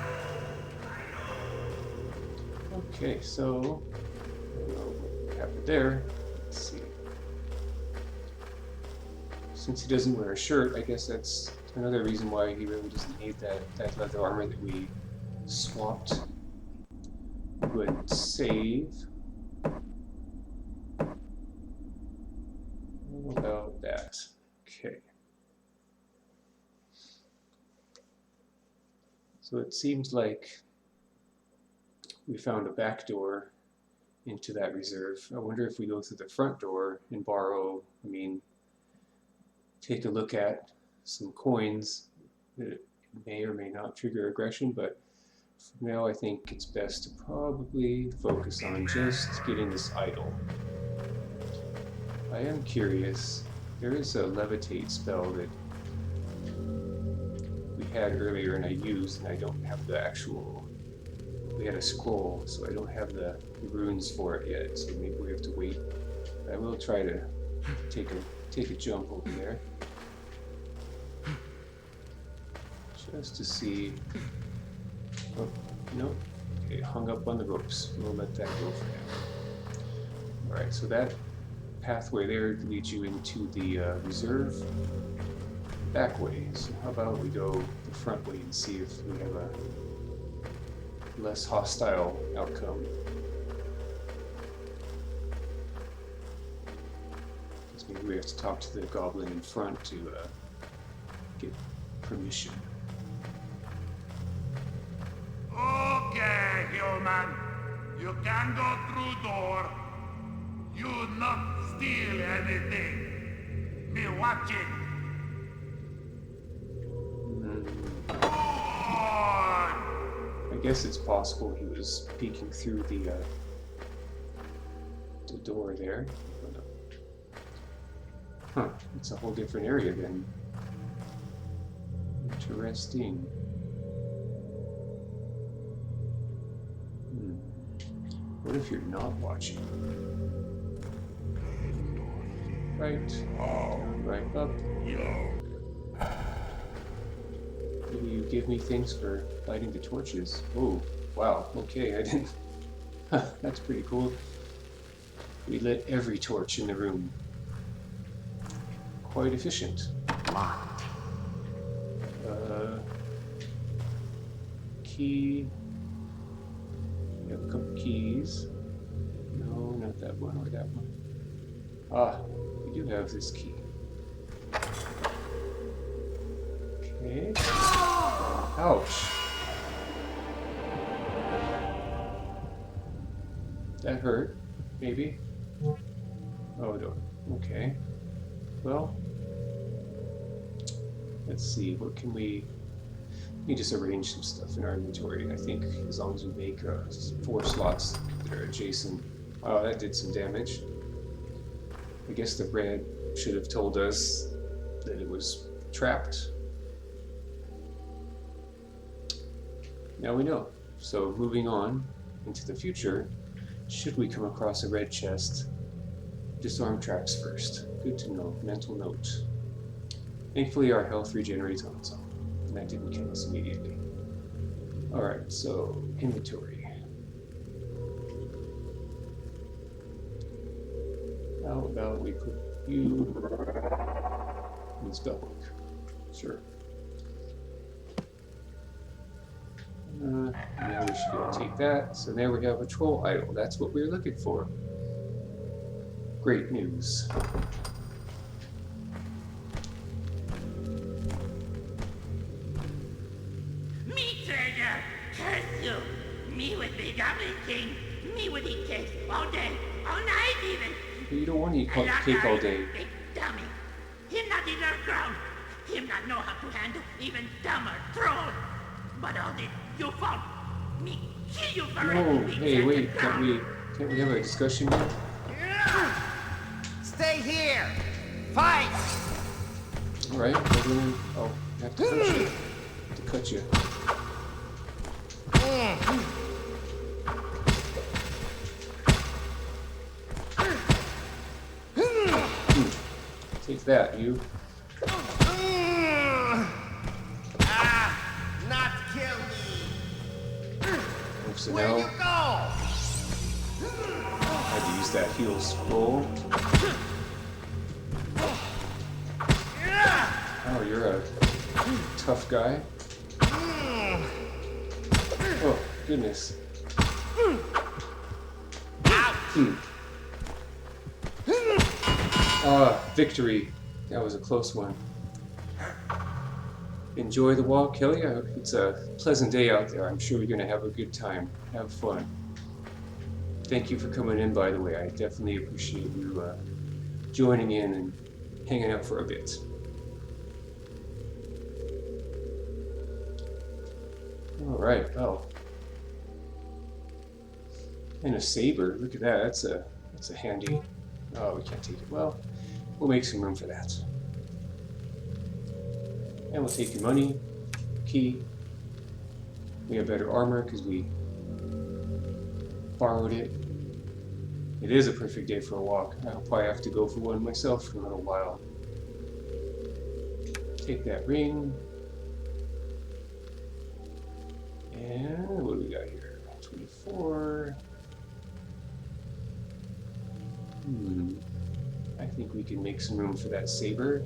Okay, so I don't know what happened there. Let's see. Since he doesn't wear a shirt, I guess that's another reason why he really doesn't need that leather armor that we swapped. Go ahead and save. What about that? Okay. So it seems like we found a back door into that reserve. I wonder if we go through the front door and borrow, take a look at some coins that may or may not trigger aggression, but for now I think it's best to probably focus on just getting this idol. I am curious, there is a levitate spell that we had earlier and I used, and I don't have the actual, we had a scroll, so I don't have the runes for it yet, so maybe we have to wait. I will try to take a jump over there, just to see. Oh, no, okay, hung up on the ropes. We'll let that go for now. Alright, so that pathway there leads you into the reserve back way. So how about we go the front way and see if we have a less hostile outcome. Because maybe we have to talk to the goblin in front to get permission. Okay, human. You can go through door. You not steal anything. Me watching. Good. I guess it's possible he was peeking through the door there. Huh, it's a whole different area then. Interesting. What if you're not watching? Right, down, right up. Maybe you give me things for lighting the torches. Oh, wow, okay, I didn't... That's pretty cool. We lit every torch in the room. Quite efficient. Locked. Key. We have a couple keys. No, not that one or that one. Ah, we do have this key. Okay. Ouch. That hurt, maybe. Oh, no. Okay. Well, let's see, what can we... me just arrange some stuff in our inventory. I think as long as we make 4 slots that are adjacent. Wow, that did some damage. I guess the red should have told us that it was trapped. Now we know. So moving on into the future, should we come across a red chest, disarm traps first. Good to know. Mental note. Thankfully our health regenerates on its own, and that didn't kill us immediately. Alright, so inventory. How about we put you in the spellbook? Sure. Now we should be able to take that. So there we have a troll idol. That's what we were looking for. Great news. Me treasure, curse you. Me with the Goblin King. Me would eat cake all day, all night even. But you don't want to eat And that cake all guy, day. big dummy. Him not in our ground. Him not know how to handle even dumber troll. But all this your fault. Me kill you for No, it. hey, wait, can't we have a discussion here? Stay here! Fight! Alright, I'll have to cut you. To cut you. Take that, you. Not kill me! So Where now you go? I had to use that heal scroll. Oh, you're a tough guy. Oh, goodness. Victory. That was a close one. Enjoy the walk, Kelly. It's a pleasant day out there. I'm sure you're going to have a good time. Have fun. Thank you for coming in, by the way. I definitely appreciate you joining in and hanging out for a bit. Alright, well. And a saber. Look at that. That's a handy... Oh, we can't take it. Well, we'll make some room for that. And we'll take your money, key. We have better armor because we borrowed it. It is a perfect day for a walk. I'll probably have to go for one myself for a little while. Take that ring. And what do we got here? 24. I think we can make some room for that saber.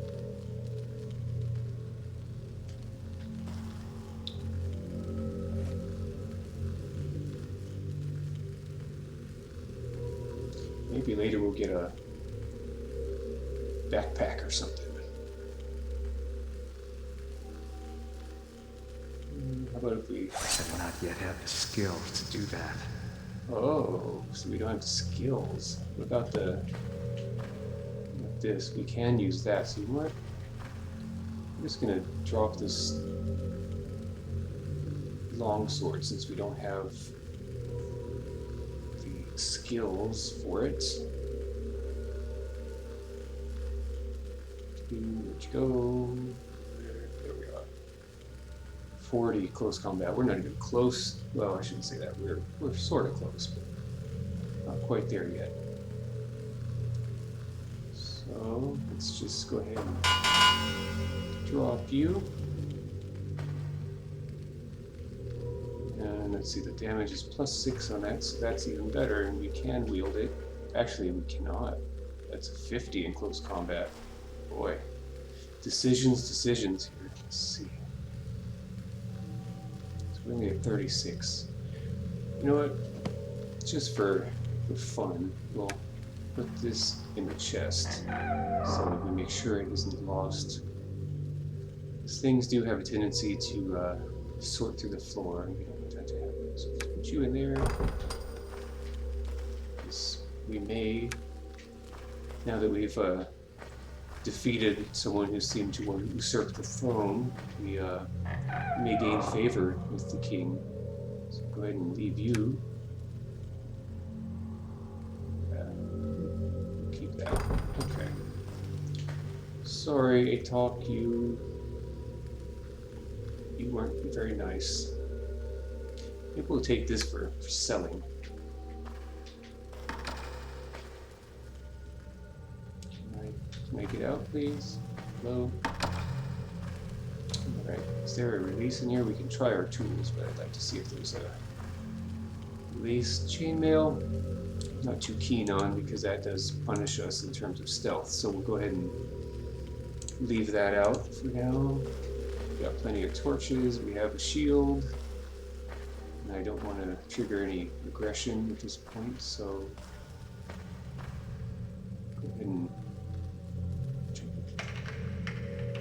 Maybe later we'll get a backpack or something. How about if we... I do not yet have the skills to do that. Oh, so we don't have the skills. What about this? We can use that. So you know what? I'm just gonna drop this long sword since we don't have the skills for it. Where'd you go? There we are. 40 close combat. We're not even close. Well, I shouldn't say that. We're sort of close, but not quite there yet. So let's just go ahead and drop you. And let's see, the damage is +6 on that, so that's even better, and we can wield it. Actually, we cannot. That's a 50 in close combat. Boy. Decisions here. Let's see. So we're only at 36. You know what? Just for fun, we'll put this in the chest so that we make sure it isn't lost. These things do have a tendency to sort through the floor, and we don't want that to happen. So let's put you in there. We may, now that we've defeated someone who seemed to want to usurp the throne, we may gain favor with the king. So go ahead and leave you. Keep that. Okay. Sorry, Atok, you weren't very nice. Maybe we'll take this for selling. Make it out, please. Hello. Alright, is there a release in here? We can try our tools, but I'd like to see if there's a release. Chainmail, not too keen on because that does punish us in terms of stealth, so we'll go ahead and leave that out for now. We got plenty of torches, we have a shield, and I don't want to trigger any aggression at this point, so go ahead and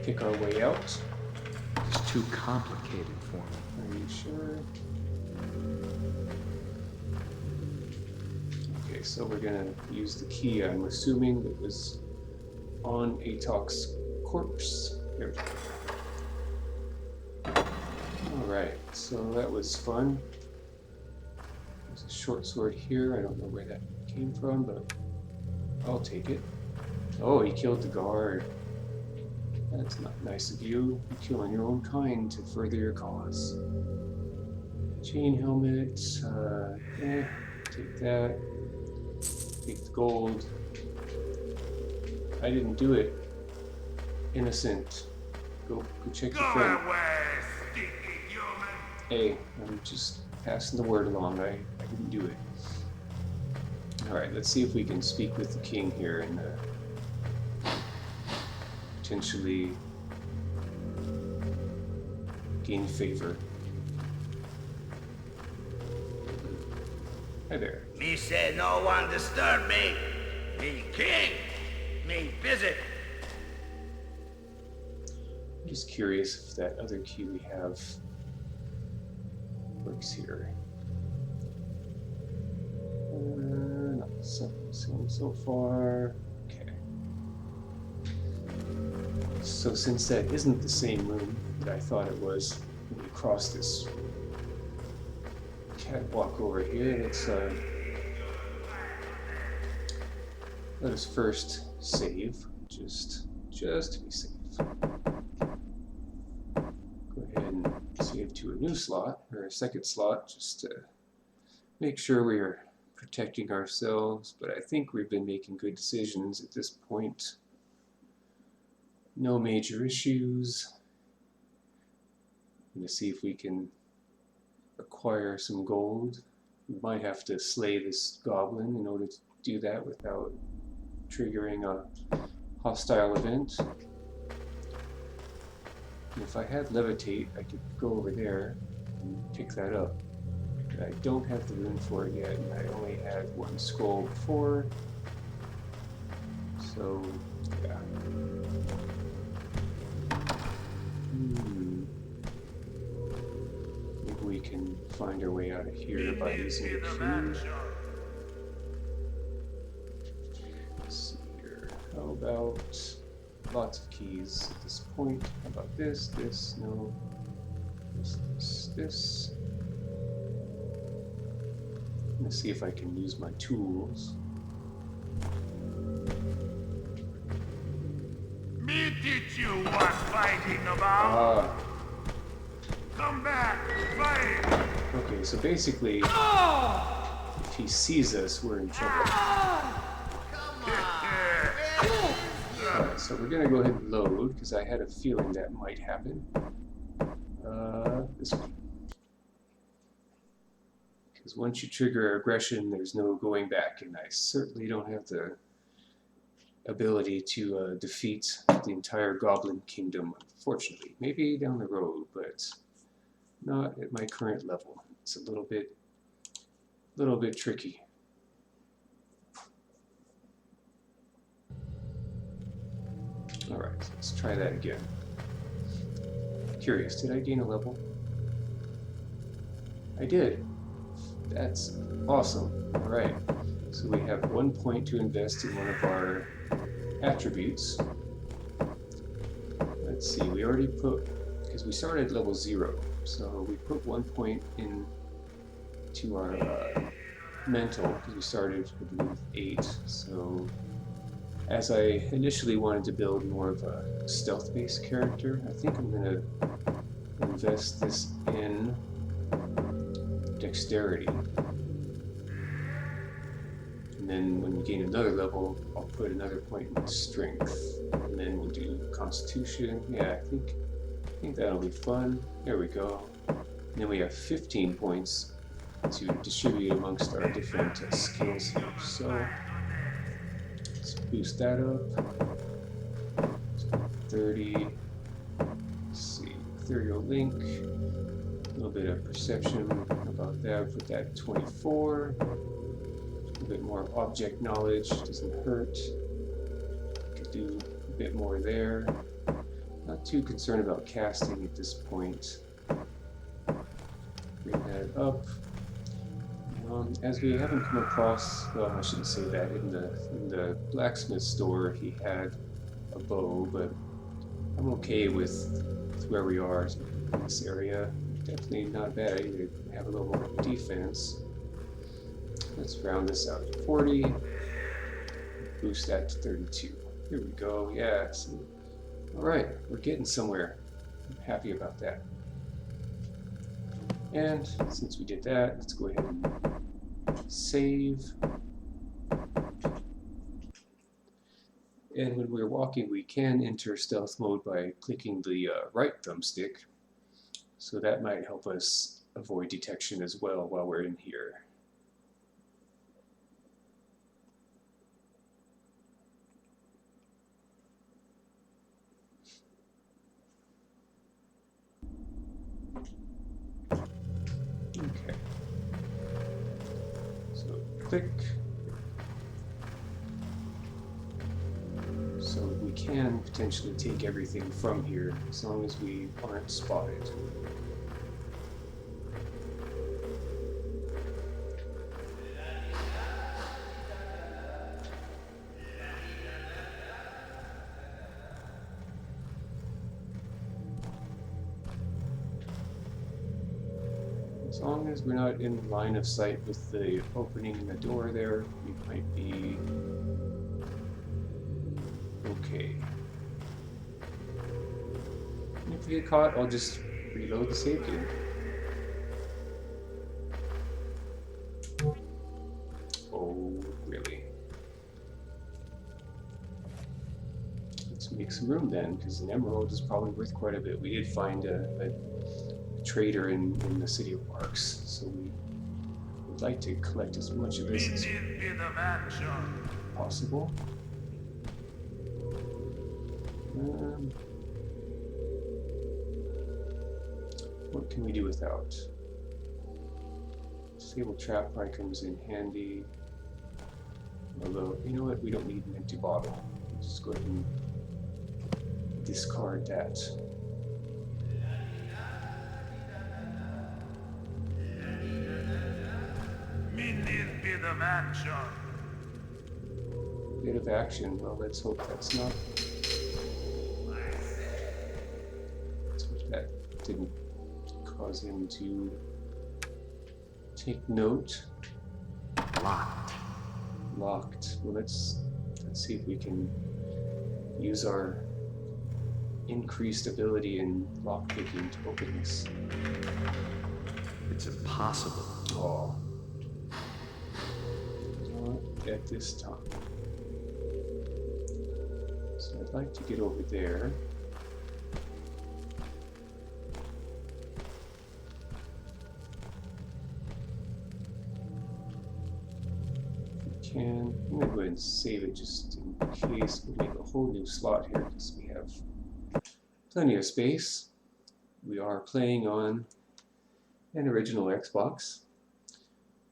pick our way out. It's too complicated for me. Are you sure? Okay, so we're gonna use the key, I'm assuming, that was on Atok's corpse. There we go. Alright, so that was fun. There's a short sword here, I don't know where that came from, but I'll take it. Oh, he killed the guard. That's not nice of you. You're killing your own kind to further your cause. Chain helmet. Take that. Take the gold. I didn't do it. Innocent. Go check your Go friend. away, sticky human. Hey, I'm just passing the word along. I didn't do it. Alright, let's see if we can speak with the king here and potentially gain favor. Hi there. Me say no one disturb me. Me king. Me visit. I'm just curious if that other key we have works here. Not so far. Okay. So since that isn't the same room that I thought it was when we crossed this catwalk over here, let us first save, just to be safe. Go ahead and save to a new slot, or a second slot, just to make sure we are protecting ourselves, but I think we've been making good decisions at this point. No major issues. I'm going to see if we can acquire some gold. We might have to slay this goblin in order to do that without triggering a hostile event. And if I had levitate, I could go over there and pick that up. But I don't have the rune for it yet, and I only had one scroll before. So, yeah. Maybe we can find our way out of here by using the key. Let's see here. How about lots of keys at this point? How about this? This? No. This. I'm gonna see if I can use my tools. Me teach you what fighting about. Come back, fight. Okay, so basically, if he sees us, we're in trouble. Alright, so we're gonna go ahead and load, because I had a feeling that might happen. This way. Because once you trigger aggression, there's no going back, and I certainly don't have the ability to defeat the entire Goblin Kingdom, unfortunately. Maybe down the road, but not at my current level. It's a little bit tricky. Alright, let's try that again. Curious, did I gain a level? I did. That's awesome. Alright, so we have 1 point to invest in one of our attributes. let's see, we already put, because we started at level 0, so we put 1 point in to our mental, because we started, I believe, 8, so as I initially wanted to build more of a stealth-based character, I think I'm going to invest this in dexterity. And then when we gain another level, I'll put another point in strength. And then we'll do constitution. Yeah, I think that'll be fun. There we go. And then we have 15 points to distribute amongst our different skills here. So let's boost that up. 30. Let's see, ethereal link. A little bit of perception about that. Put that at 24. A bit more object knowledge, doesn't hurt. Could do a bit more there. Not too concerned about casting at this point. Bring that up. As we haven't come across, well, I shouldn't say that. In the blacksmith store, he had a bow, but I'm okay with where we are in this area. Definitely not bad either. We have a little more defense. Let's round this out to 40. Boost that to 32. Here we go. Yeah. Alright, we're getting somewhere. I'm happy about that. And since we did that, let's go ahead and save. And when we're walking, we can enter stealth mode by clicking the right thumbstick. So that might help us avoid detection as well while we're in here. Okay. So click. So we can potentially take everything from here as long as we aren't spotted. As long as we're not in line of sight with the opening in the door there, we might be okay. And if we get caught, I'll just reload the save game. Oh, really? Let's make some room then, because an emerald is probably worth quite a bit. We did find a trader in the city of Arx, so we would like to collect as much of this as possible. What can we do without? Disable trap probably comes in handy. Although, you know what, we don't need an empty bottle. Let's just go ahead and discard that. Of action. Bit of action. Well, let's hope that's not. Let's hope that didn't cause him to take note. Locked. Locked. Well, let's see if we can use our increased ability in lockpicking to open this. It's impossible. Oh. At this time. So I'd like to get over there. If we can, I'm going to go ahead and save it just in case. We'll make a whole new slot here because we have plenty of space. We are playing on an original Xbox.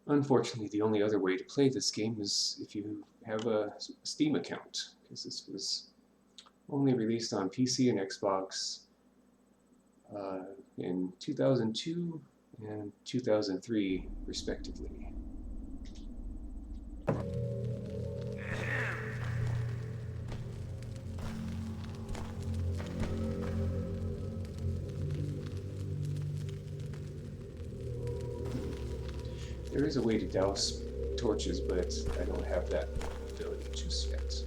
Unfortunately, the only other way to play this game is if you have a Steam account, because this was only released on PC and Xbox in 2002 and 2003, respectively. There is a way to douse torches, but I don't have that ability just yet.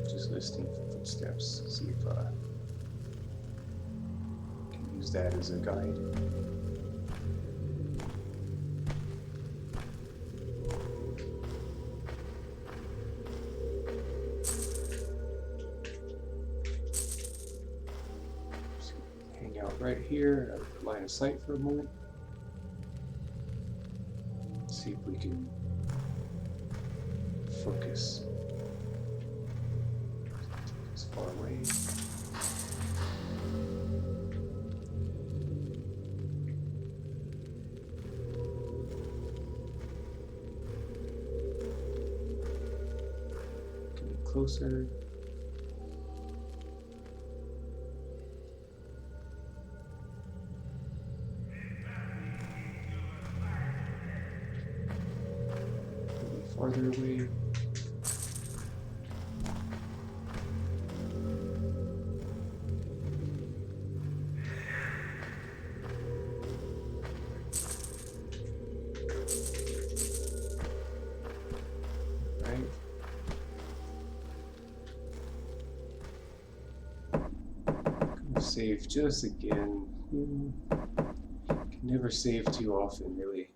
Just listening for footsteps, see if I can use that as a guide. Right here, out of line of sight for a moment. See if we can focus. As far away. Getting closer. Farther away. Right. Gonna save just again. Can never save too often, really.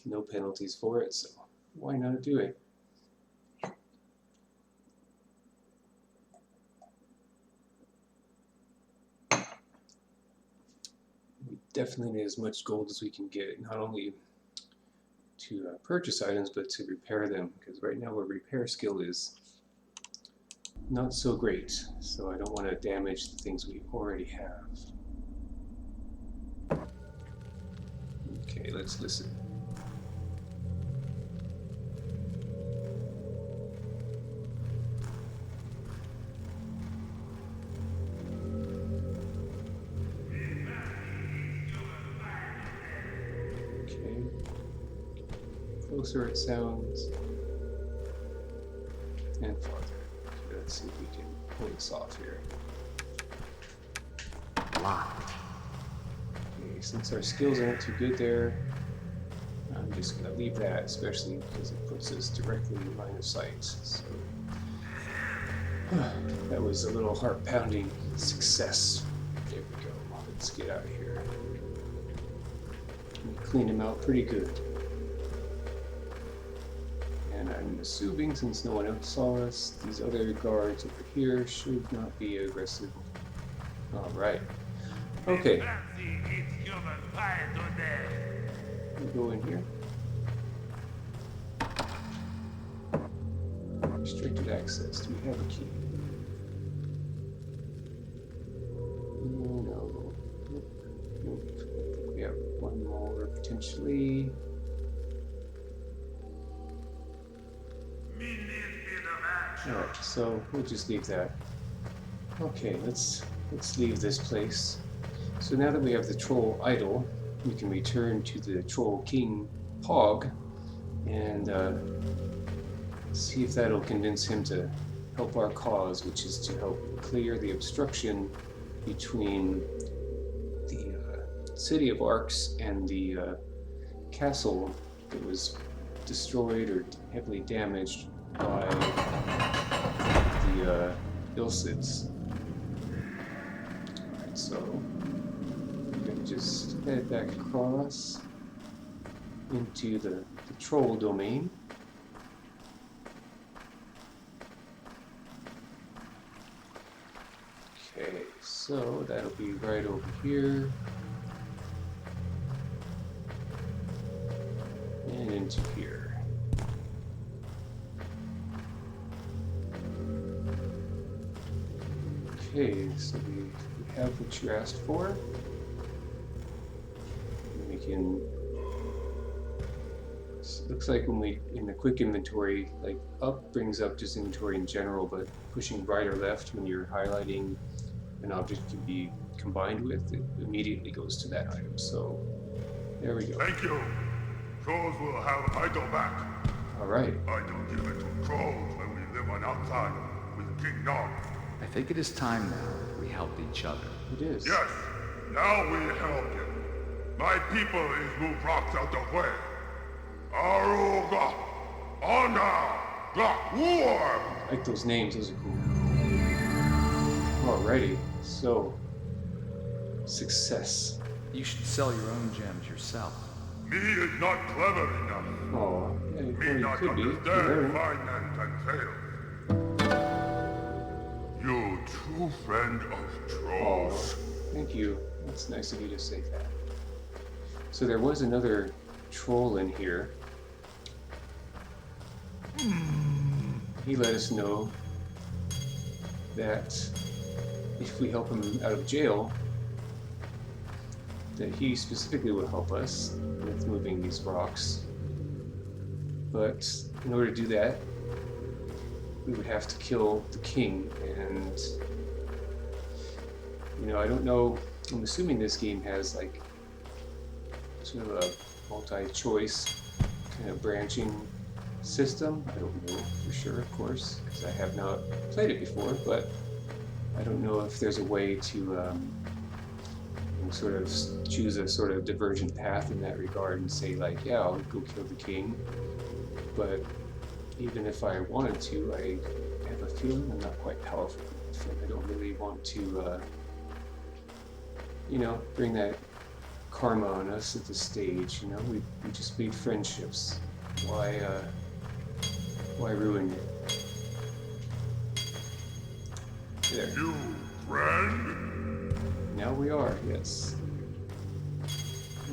No penalties for it, so why not do it? We definitely need as much gold as we can get, not only to purchase items, but to repair them, because right now our repair skill is not so great, so I don't want to damage the things we already have. Okay, let's listen. Closer it sounds, and farther. Okay, let's see if we can pull this off here. Locked. Okay, since our skills aren't too good there, I'm just going to leave that, especially because it puts us directly in line of sight. So that was a little heart-pounding success. There we go. Let's get out of here. We cleaned him out pretty good. And I'm assuming, since no one else saw us, these other guards over here should not be aggressive. Alright. Okay. We'll go in here. Restricted access. Do we have a key? No. Nope. I think we have one more, potentially. Alright, so we'll just leave that. Okay, let's leave this place. So now that we have the troll idol, we can return to the troll king Pog and see if that'll convince him to help our cause, which is to help clear the obstruction between the city of Arx and the castle that was destroyed or heavily damaged by the Ilcids. Alright, so we're going to just head back across into the troll domain. Okay, so that'll be right over here. And into here. Okay, so we have what you asked for. We can. Looks like when we in the quick inventory, like up brings up just inventory in general, but pushing right or left when you're highlighting an object to be combined with, it immediately goes to that item. So there we go. Thank you. Trolls will have idol back. All right. I don't give it to trolls when we live on outside. with King Nog. I think it is time now that we helped each other. It is. Yes, now we help you. My people is move rocks out the way. Aruga, Onda, War. I like those names, those are cool. Alrighty, so success. You should sell your own gems yourself. Me is not clever enough. Oh, yeah, Me you not could be. understand finance and sales. You true friend of Oh, trolls. thank you. That's nice of you to say that. So there was another troll in here. He let us know that if we help him out of jail, that he specifically would help us with moving these rocks. But in order to do that, we would have to kill the king, and I don't know. I'm assuming this game has like sort of a multi-choice kind of branching system. I don't know for sure, of course, because I have not played it before, but I don't know if there's a way to sort of choose a sort of divergent path in that regard and say like, yeah, I'll go kill the king. But even if I wanted to, I have a feeling I'm not quite powerful enough, and I don't really want to bring that karma on us at this stage. We just made friendships. Why ruin it? There. You friend? Now we are, yes.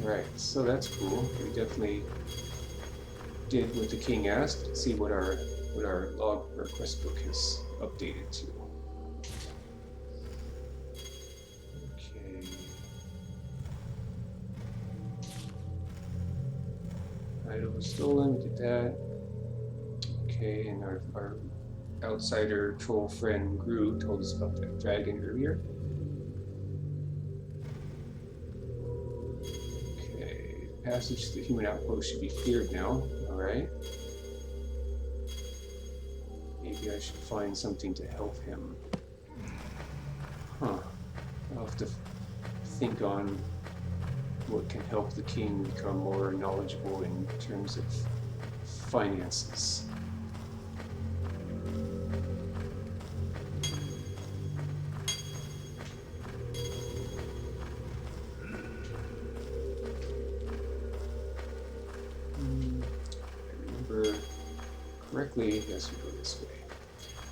Right, so that's cool. We definitely did what the king asked. Let's see what our log or quest book has updated to. Okay. Idol was stolen, did that. Okay, and our outsider troll friend Gru told us about that dragon earlier. Okay, passage to the human outpost should be cleared now. Alright. Maybe I should find something to help him. Huh. I'll have to think on what can help the king become more knowledgeable in terms of finances. Correctly, yes, we go this way.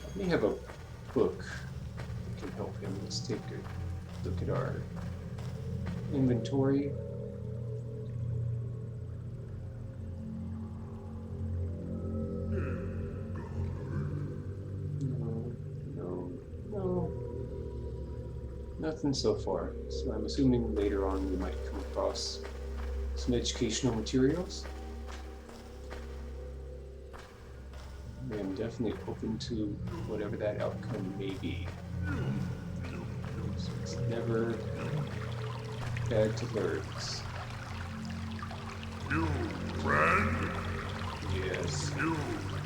I may have a book that can help him. Let's take a look at our inventory. No. Nothing so far. So I'm assuming later on we might come across some educational materials. I'm definitely open to whatever that outcome may be. So it's never bad to learn. You friend? Yes. You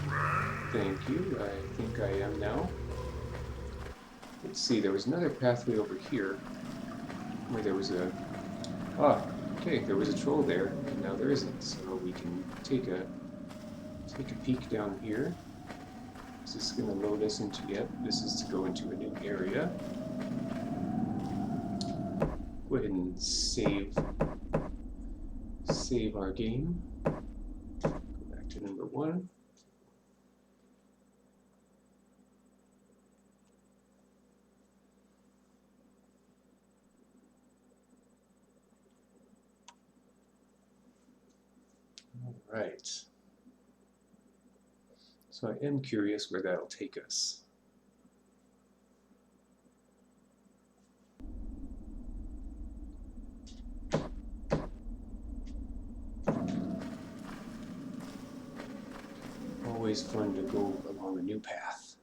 friend? Thank you. I think I am now. Let's see, there was another pathway over here where there was a... okay, there was a troll there, and now there isn't. So we can take a peek down here. Is this going to load us into... Yep, this is to go into a new area. Go ahead and save our game. Go back to number 1. All right. So I am curious where that'll take us. Always fun to go along a new path.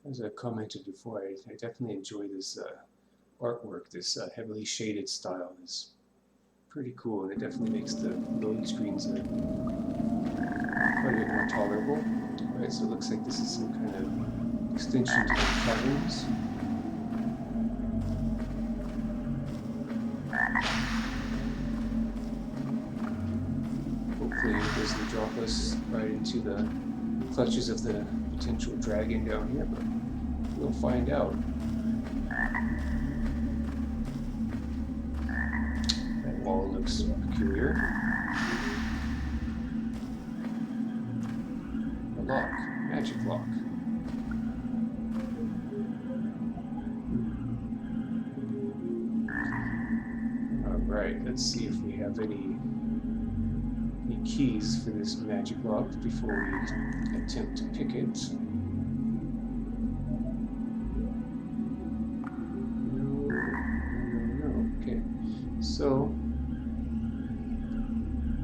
As I commented before, I definitely enjoy this artwork. This heavily shaded style is pretty cool, and it definitely makes the load screens quite a bit more tolerable. Alright, so it looks like this is some kind of extension to the caverns. Hopefully it doesn't drop us right into the clutches of the potential dragon down here, but we'll find out. That wall looks peculiar. A lock. Magic lock. Alright, let's see if we have any keys for this magic lock before we attempt to pick it. No. Okay. So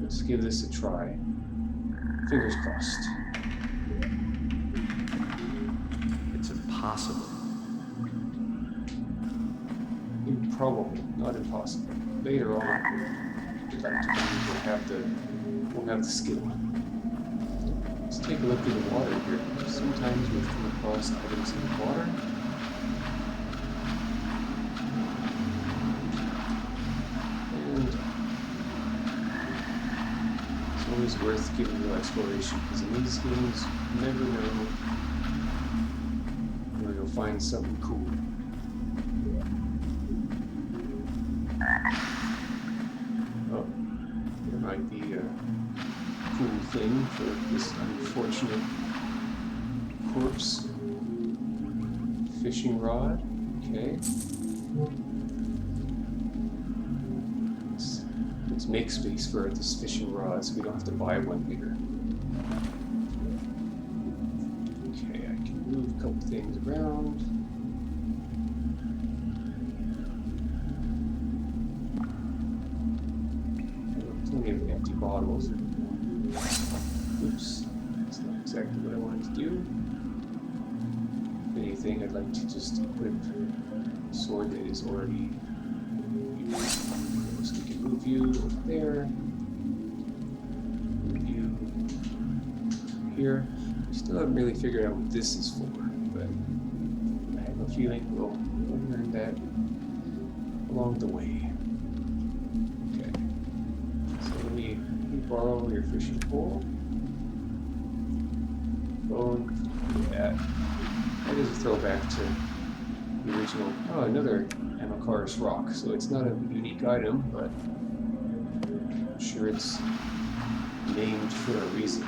let's give this a try. Fingers crossed. It's impossible. Improbable, not impossible. Later on, we'd like to believe we'll have the skill. Let's take a look at the water here. Sometimes we've come across items in the water. And it's always worth giving a little exploration, because in these games, you never know where you'll find something cool. Oh, there might be a cool thing for this unfortunate corpse. Fishing rod. Okay. Let's make space for this fishing rod so we don't have to buy one later. Okay, I can move a couple things around. Plenty of empty bottles. Oops, that's not exactly what I wanted to do. If anything, I'd like to just equip a sword that is already used. So we can move you over there. Move you here. Still haven't really figured out what this is for, but I have a feeling we'll learn that along the way. Okay. So let me borrow your fishing pole. Bone. Yeah. That is a throwback to the original. Oh, another Amakar's rock. So it's not a unique item, but I'm sure it's named for a reason.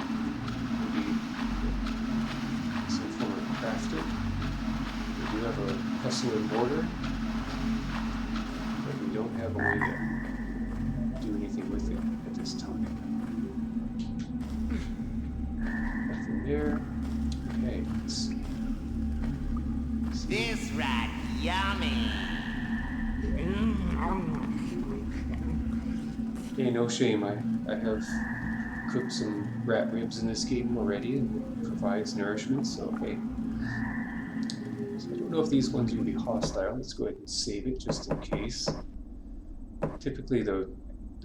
Maybe some form of crafting. We do have a pestle and mortar, but we don't have a way to do anything with it at this time. Nothing there. Okay, let's see. This rat, yummy. Hey, no shame. I have cooked some rat ribs in this game already, and it provides nourishment, so okay. So I don't know if these ones will be hostile. Let's go ahead and save it just in case. Typically the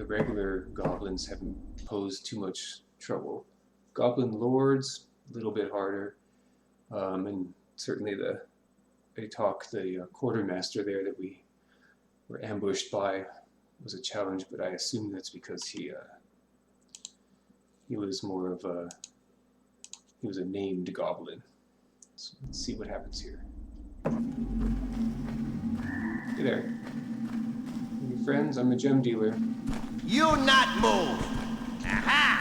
regular goblins haven't posed too much trouble. Goblin lords, a little bit harder, and certainly the quartermaster there that we were ambushed by was a challenge, but I assume that's because he was more of he was a named goblin. So let's see what happens here. Hey there. Hey friends, I'm a gem dealer. You not move. Aha!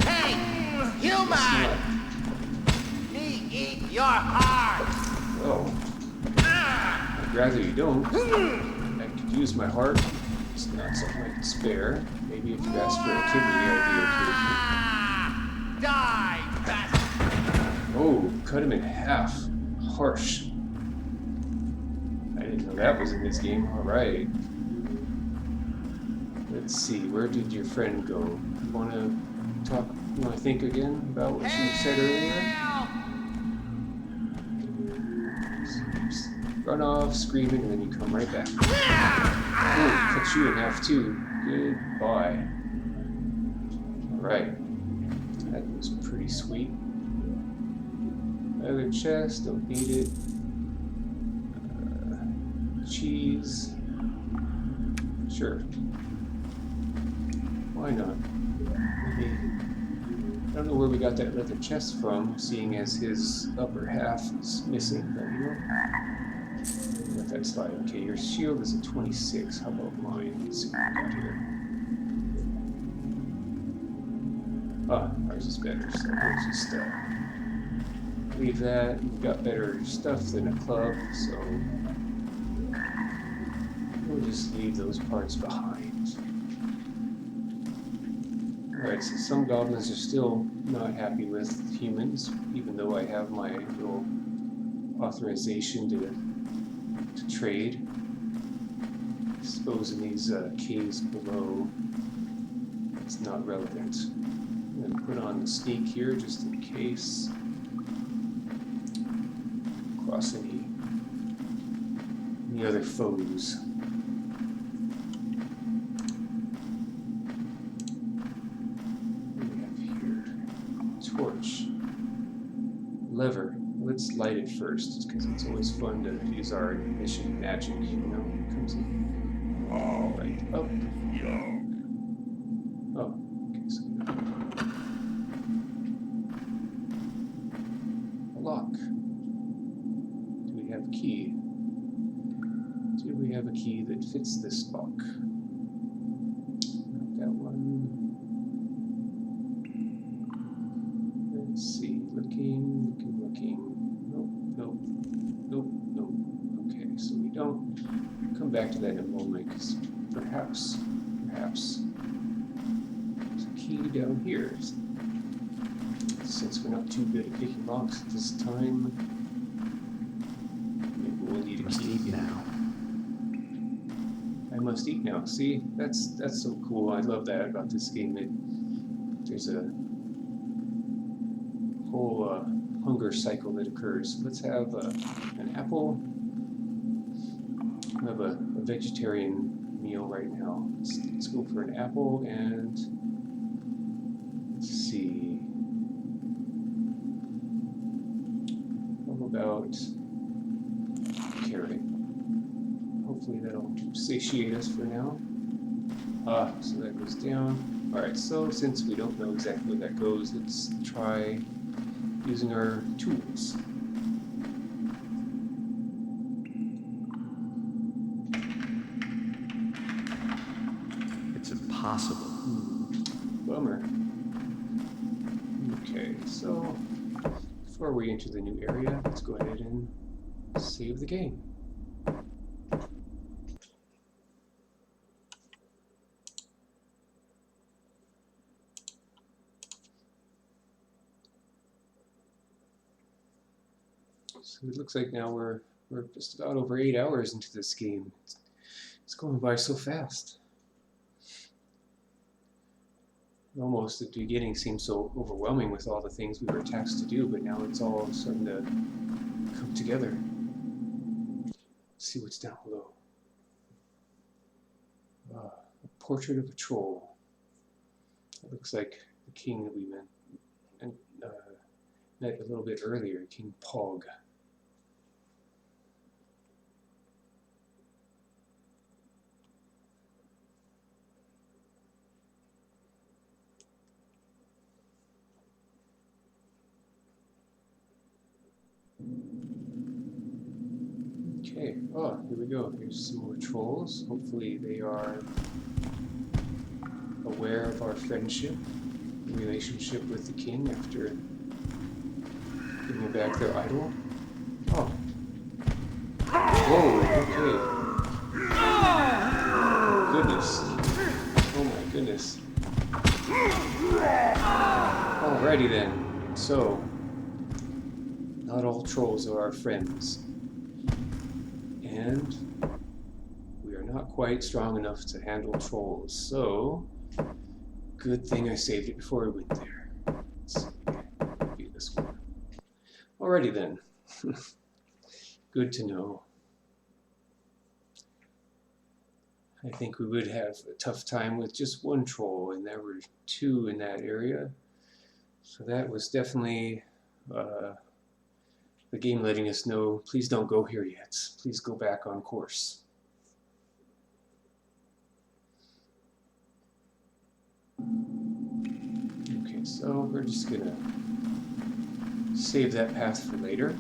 Hey, human! Me eat your heart. Oh. I'd rather you don't. I could use my heart. It's not something I could spare. Maybe if you asked for a kidney, I'd Die, bastard! be okay with it. Oh, cut him in half. Harsh. I didn't know that was in this game. Alright. Let's see, where did your friend go? You wanna You want to think again about what you said earlier? Run off screaming and then you come right back. Oh, cut you in half too. Goodbye. Alright. That was pretty sweet. Another chest, don't need it. Cheese. Sure. Why not? Maybe. I don't know where we got that leather chest from, seeing as his upper half is missing, but you know. Let that slide. Okay, your shield is a 26. How about mine? Let's see what we got here. Ah, ours is better, so we'll just leave that. We've got better stuff than a club, so we'll just leave those parts behind. Alright, so some goblins are still not happy with humans, even though I have my little authorization to trade. I suppose in these caves below, it's not relevant. I'm going to put on the sneak here just in case. Cross any other foes. What do we have here? Torch. Lever. Let's light it first, because it's always fun to use our mission magic, you know, when it comes in. All right, up. Oh, okay, so a lock. Do we have a key? Do we have a key that fits this lock? Not that one. Let's see, looking. Nope. Okay, so we don't come back to that in a moment, because perhaps there's a key down here. Since we're not too good at picking locks at this time, maybe we'll need a key now. I must eat now. See, that's so cool. I love that about this game. There's a whole hunger cycle that occurs. Let's have an apple. I have a vegetarian meal right now. Let's go for an apple and let's see. How about carrot? Hopefully that'll satiate us for now. So that goes down. Alright, so since we don't know exactly where that goes, let's try using our tools. It's impossible. Bummer. Okay, so before we enter the new area, let's go ahead and save the game. So it looks like now we're just about over 8 hours into this game. It's going by so fast. Almost at the beginning seemed so overwhelming with all the things we were tasked to do, but now it's all starting to come together. Let's see what's down below. A portrait of a troll. It looks like the king that we met a little bit earlier, King Pog. Okay, oh, here we go. Here's some more trolls. Hopefully they are aware of our friendship, relationship with the king after giving back their idol. Oh. Whoa, okay. Goodness. Oh my goodness. Alrighty then. So, not all trolls are our friends. And we are not quite strong enough to handle trolls, so Good thing I saved it before I went there. Let's see. Maybe this one. Alrighty then. Good to know. I think we would have a tough time with just one troll, and there were 2 in that area. So that was definitely the game letting us know, please don't go here yet. Please go back on course. Okay, so we're just gonna save that path for later.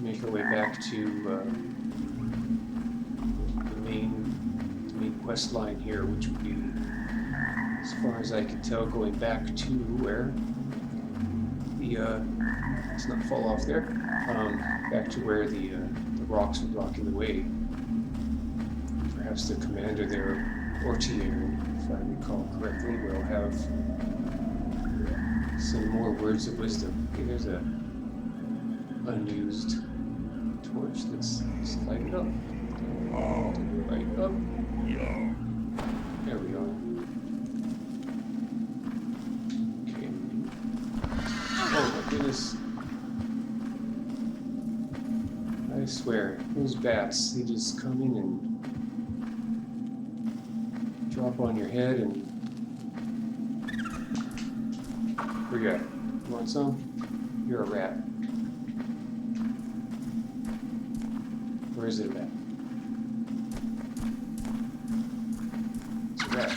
Make our way back to the main quest line here, which would be, as far as I can tell, going back to where the let's not fall off there. Back to where the rocks were blocking the way. Perhaps the commander there, Ortier, if I recall correctly, will have some more words of wisdom. Okay, there's a unused torch. Let's light it up. Right up. There we are. Okay. Oh my goodness. I swear, those bats, they just come in and drop on your head and... Where you at? You want some? You're a rat. Where is it at? It's a rat.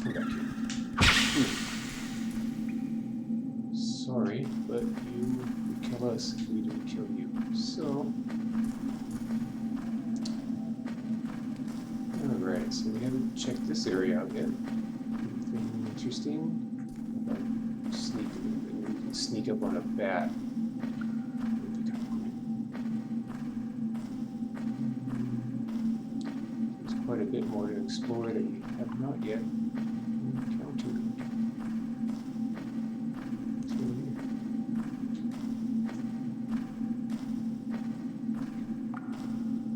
Come back here. Sorry, but you would kill us if we didn't kill you. So... Alright, so we haven't checked this area out yet. Anything interesting? We can sneak up on a bat. There's quite a bit more to explore that we have not yet encountered.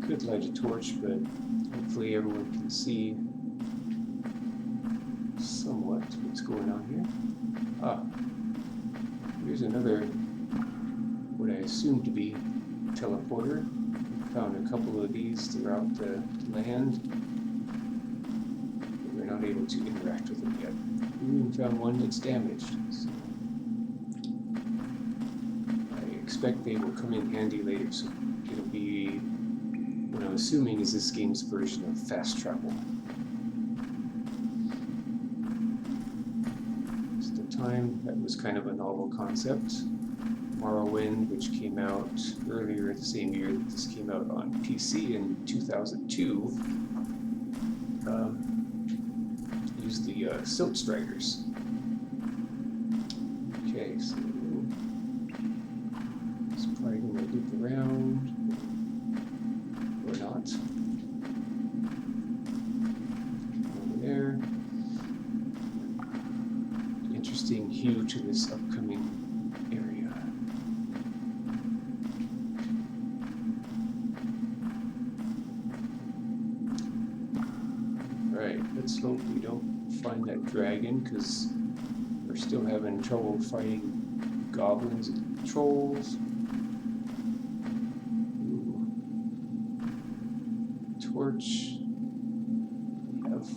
Could light a torch, but hopefully everyone can see somewhat what's going on here. Ah, here's another, what I assume to be teleporter. Found a couple of these throughout the land. But we're not able to interact with them yet. We even found one that's damaged. So I expect they will come in handy later, so it'll be what I'm assuming is this game's version of fast travel. At the time, that was kind of a novel concept. Morrowind, which came out earlier the same year that this came out on PC in 2002, used the Silt Strikers. Okay, so it's probably going to loop around. Or not. Over there. Interesting hue to this upcoming area. Alright, let's hope we don't find that dragon, because we're still having trouble fighting goblins and trolls. Torch. We have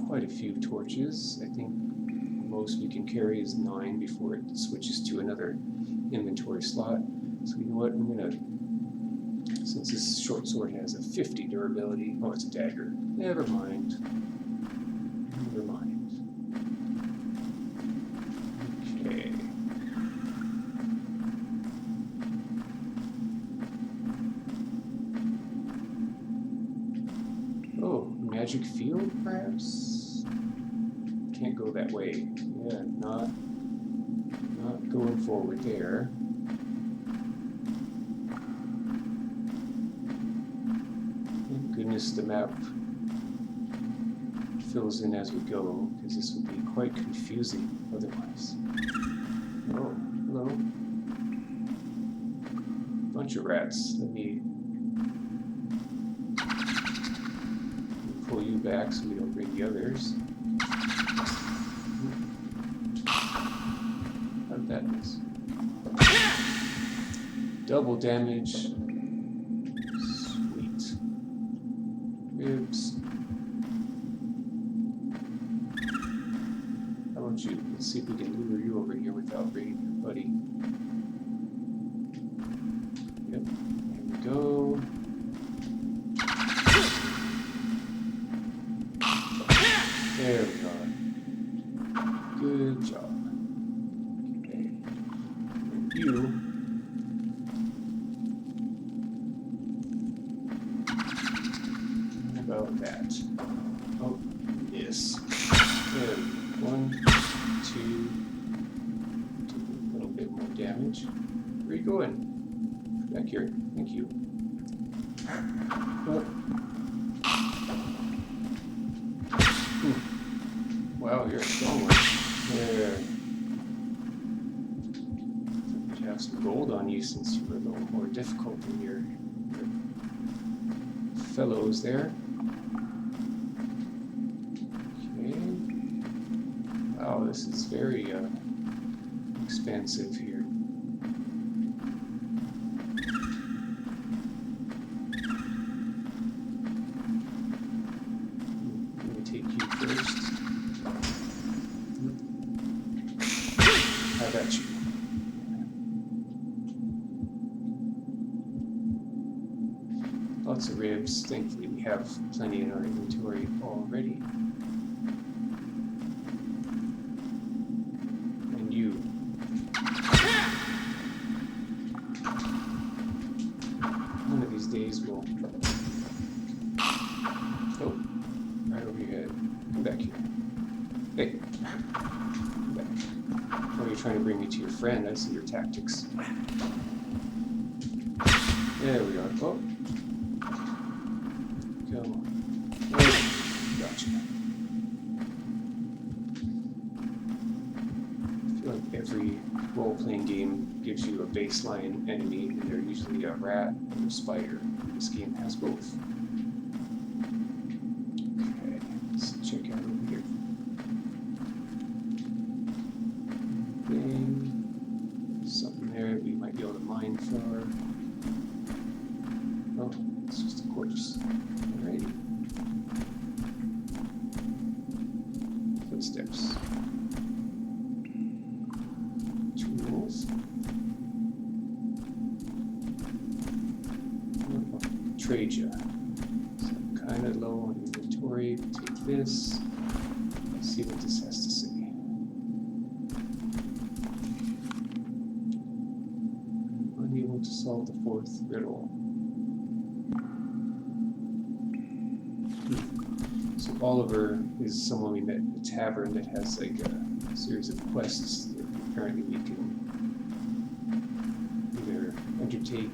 quite a few torches. I think most we can carry is 9 before it switches to another inventory slot. So you know what, I'm gonna, since this short sword has a 50 durability, oh, it's a dagger. Never mind. Never mind. Okay. Magic field, perhaps? Can't go that way. Yeah, not going forward there. Thank goodness the map fills in as we go, because this would be quite confusing otherwise. Oh, hello. bunch of rats. Let me pull you back so we don't bring the others. How did that miss? Double damage. Sweet. Ribs. How about you? Let's see if we can lure you over here without bringing your buddy. Yep. There we go. There we are. Good job. Okay. And you. How about that? Oh, yes. There we go. 1, 2. Do a little bit more damage. Where are you going? Back here. Thank you. Oh. Wow, you're a strong one. There. You have some gold on you since you were a little more difficult than your fellows there. Okay. Wow, this is very expansive here. Let me take you first. I got you. Lots of ribs. Thankfully, we have plenty in our inventory already. And you. One of these days we'll... Oh, right over your head. Come back here. Hey. Come back. Oh, you're trying to bring me to your friend. I see your tactics. There we are. Oh. Come on. Oh, gotcha. I feel like every role-playing game gives you a baseline enemy, and they're usually a rat or a spider. This game has both. Okay, let's check out over here. Something there we might be able to mine for. Oh, it's just a quartz. Alrighty. Footsteps. Tools. Trade ya. So I'm kind of low on inventory. Take this. Let's see what this has to say. Unable to solve the fourth riddle. So Oliver is someone we met in the tavern that has like a series of quests that apparently we can either undertake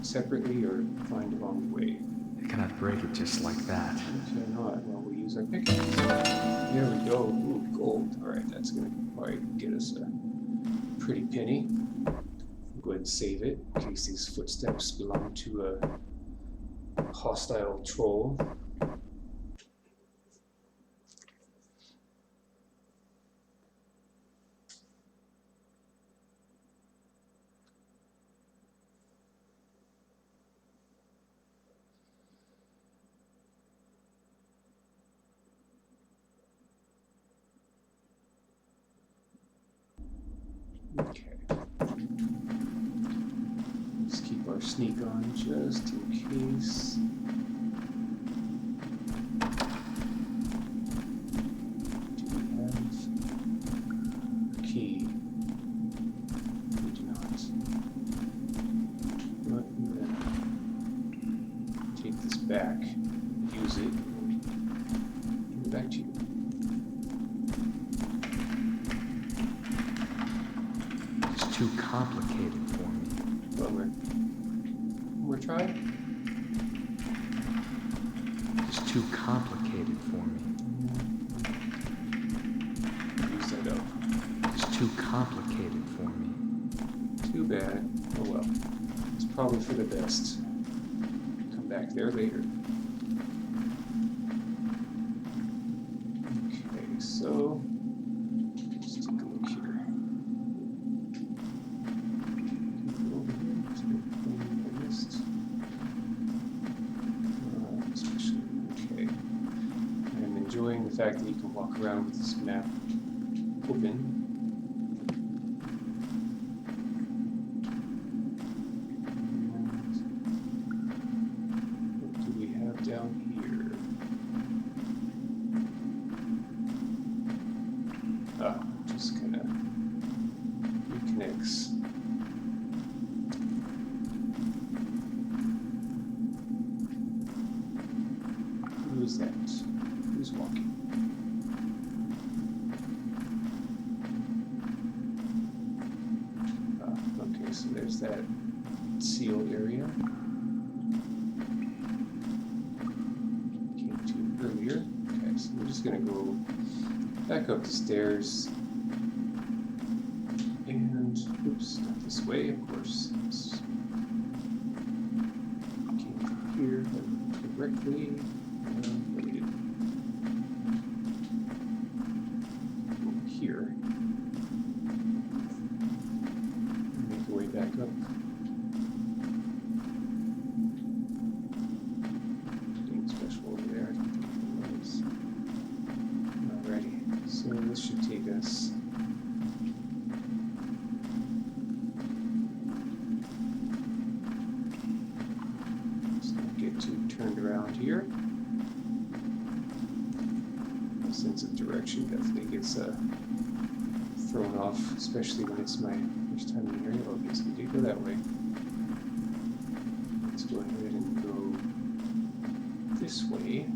separately or find along the way. I cannot break it just like that. Okay, not. Well, we use our pickaxe. There we go. Ooh, gold. Alright, that's gonna probably get us a pretty penny. Go ahead and save it in case these footsteps belong to a hostile troll. Okay. Let's keep our sneak on just in case. Do we have a key? We do not. But I'm gonna take this back, use it, and give it back to you. Too complicated for me. Bummer. More try? It's too complicated for me. Use that up. It's too complicated for me. Too bad. Oh well. Let's probably for the best. Come back there later. Okay, so let's take a look here. Over here, is there anything I missed? Especially, okay. I'm enjoying the fact that you can walk around with this map open. Down here. Just kind of reconnects. Who is that? Who's walking? Okay, so there's that sealed area. Earlier. Okay, so we're just gonna go back up the stairs and oops, not this way, of course. It's came from here directly. What we did over here. Make our way back up. Nothing special over there. Alrighty, so this should take us let's not get too turned around here. My sense of direction definitely gets thrown off, especially when it's my first time in the area. Okay, so we did go that way. Let's go ahead and go this way.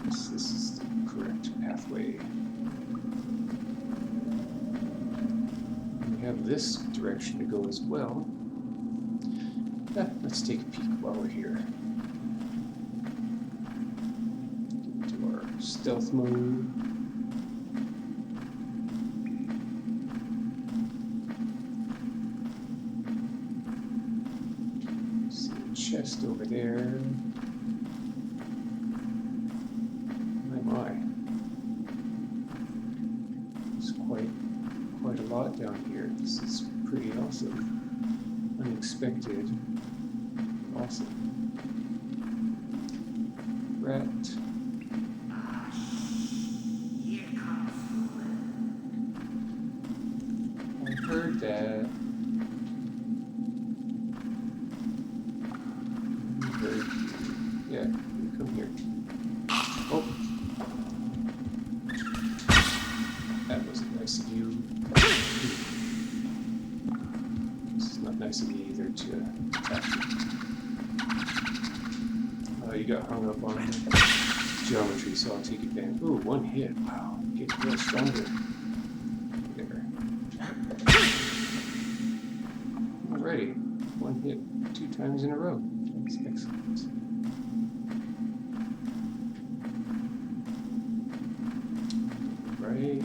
This is the correct pathway. We have this direction to go as well. Let's take a peek while we're here. Get into our stealth mode. See a chest over there. Quite a lot down here. This is pretty awesome. Unexpected. Awesome. Rat. Here comes I heard that. Yeah, come here. Oh. That wasn't nice of you. This is not nice of me either to attack you. You got hung up on geometry, so I'll take advantage. Ooh, one hit. Wow, getting real stronger. There. Alrighty, one hit 2 times in a row. That's excellent. Right.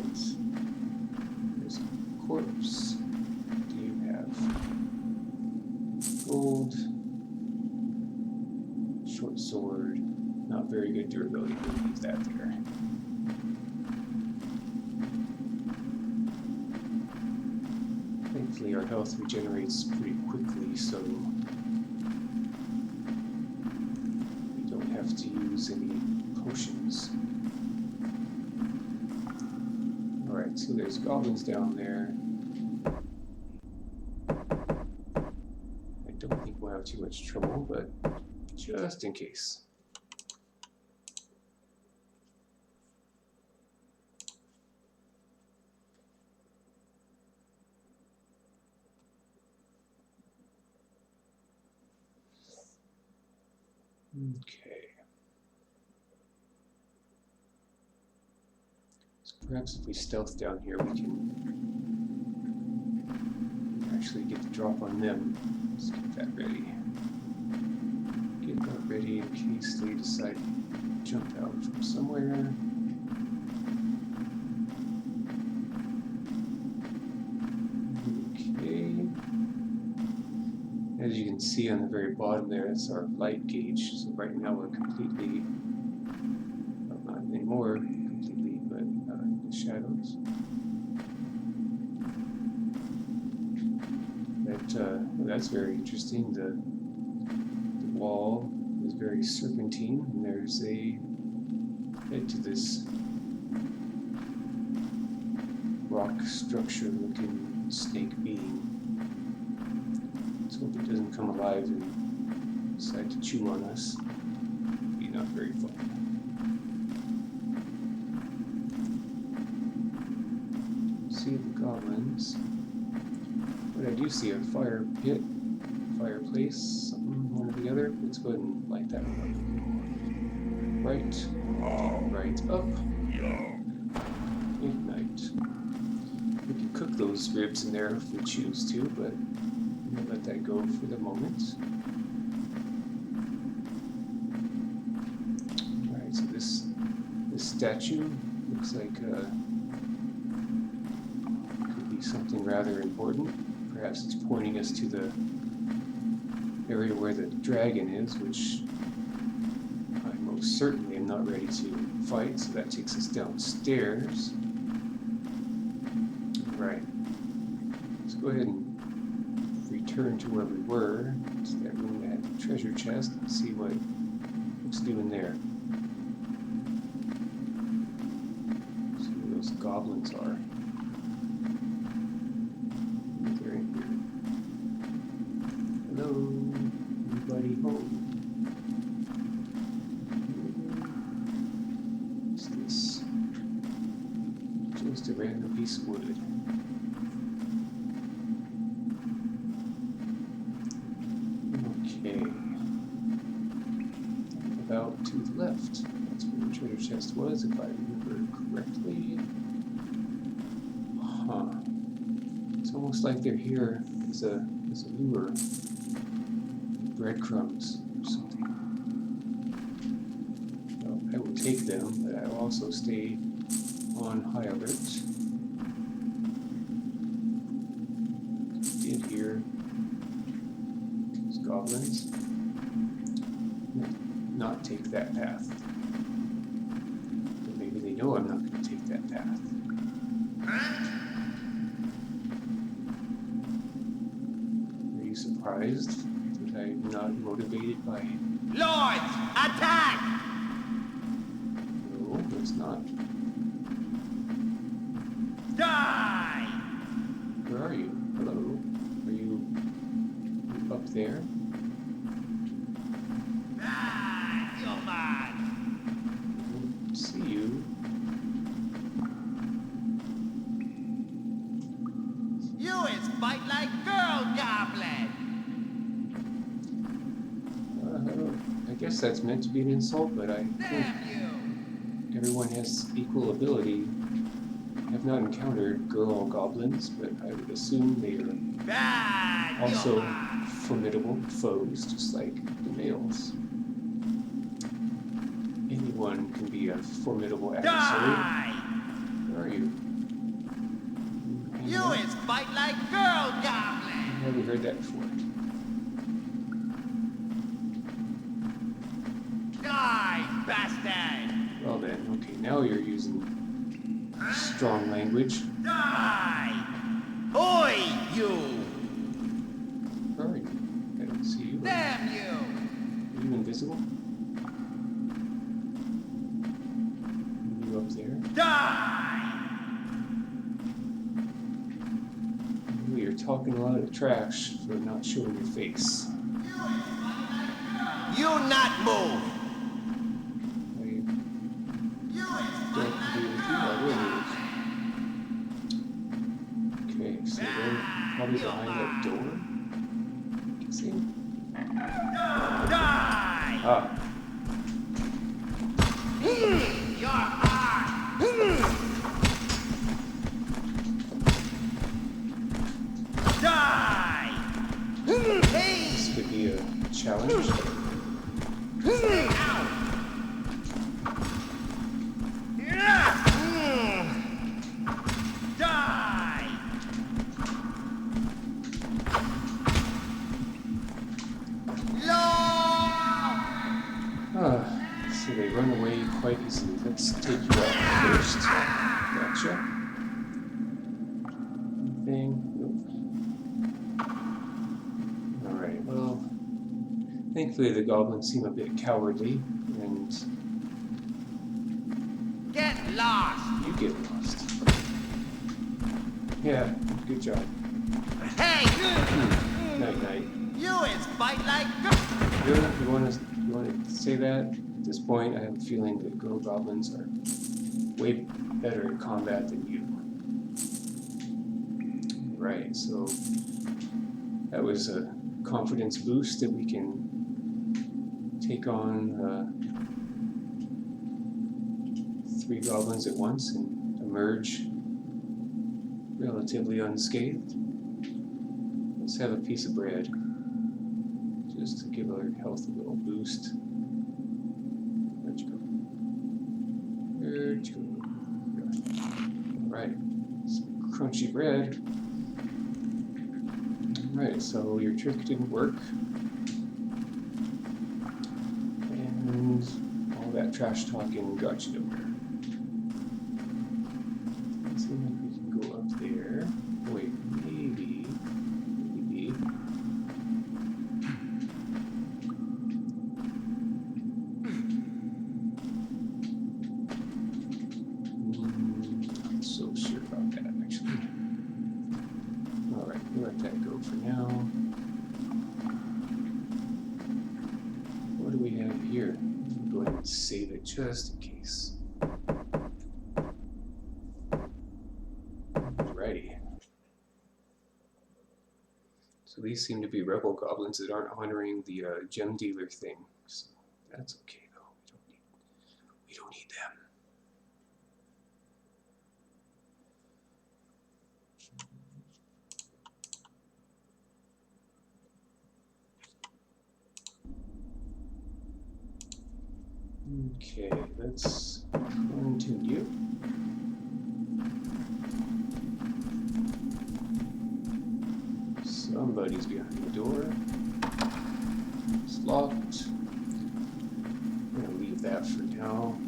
There's a corpse. What do you have? Gold. Short sword. Not very good durability. We'll leave that there. Thankfully, our health regenerates pretty quickly, so we don't have to use any potions. Alright, so there's goblins down there. I don't think we'll have too much trouble, but just in case. Okay. So perhaps if we stealth down here, we can actually get the drop on them. Let's get that ready. Get that ready in case they decide to jump out from somewhere. Okay. as you can see on the very bottom there, it's our light gauge. So right now we're completely, well, not anymore completely, but in the shadows. That's very interesting. The wall is very serpentine, and there's a head to this rock structure looking snake being. Let's hope it doesn't come alive and decide to chew on us. Be not very fun. See the goblins. But I do see a fire pit, fireplace, something, one or the other. Let's go ahead and light that one up. Right up. Ignite. We can cook those ribs in there if we choose to, but we'll let that go for the moment. Alright, so this statue looks like could be something rather important. Perhaps it's pointing us to the area where the dragon is, which I most certainly am not ready to fight, so that takes us downstairs. Right. Let's go ahead and return to where we were, to that room that had the treasure chest, and see what's doing there. See where those goblins are. They're in here. Hello, anybody home? What's this? Just a random piece of wood. Okay. About to the left. That's where the treasure chest was, if I remember correctly. Huh. It's almost like they're here as a lure. Breadcrumbs or something. Well, I will take them, but I will also stay on high alert. Did hear those goblins. Not take that path. But maybe they know I'm not going to take that path. Are you surprised that I'm not motivated by... Lords, attack! No, it's not. Die! Where are you? Hello? Are you up there? Die, human! I don't see you. You is fight like girl goblin! I guess that's meant to be an insult, but I think Damn you! everyone has equal ability. I've not encountered girl goblins, but I would assume they are Die, also human! formidable foes, just like the males. Anyone can be a formidable adversary. Die! Where are you? You is fight like girl I've goblin! never heard that before. Die, bastard! Well then, okay, now you're using strong language. Die! Oi, you! Where are you? I don't see you. Damn you! Are you invisible? Are you up there? Die! You're talking a lot of trash for not showing your face. You not move! I don't agree with you, I will move. Okay, so they're probably behind that door. Guessing. Die! Ah, Your heart! Die! Hey! this could be a challenge. Stay out! Die! quite easily. Let's take you out first. Gotcha. Anything? Nope. Alright, well, thankfully the goblins seem a bit cowardly, and Get lost! you get lost. Yeah, good job. Hey! Night night. You is fight like... Good. You want to say that? At this point, I have a feeling that girl goblins are way better at combat than you. Right. So that was a confidence boost that we can take on 3 goblins at once and emerge relatively unscathed. Let's have a piece of bread, just to give our health a little boost. Where'd you go? Where'd you go? Alright, some crunchy bread. Alright, so your trick didn't work. And all that trash talking got you nowhere. Let's see if we can go up there. Wait, maybe. Not so sure about that, actually. Alright, we'll let that go for now. What do we have here? Go ahead and save it just in case. Alrighty. So these seem to be rebel goblins that aren't honoring the gem dealer thing. So that's okay though. We don't need them. Okay, let's continue. Somebody's behind the door. It's locked. I'm gonna leave that for now.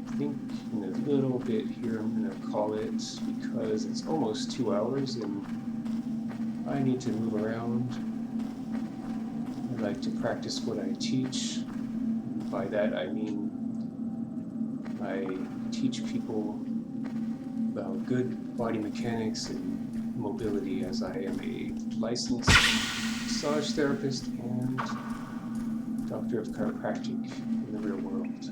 I think in a little bit here I'm gonna call it because it's almost 2 hours and I need to move around. I like to practice what I teach. By that I mean I teach people about good body mechanics and mobility, as I am a licensed massage therapist and doctor of chiropractic in the real world.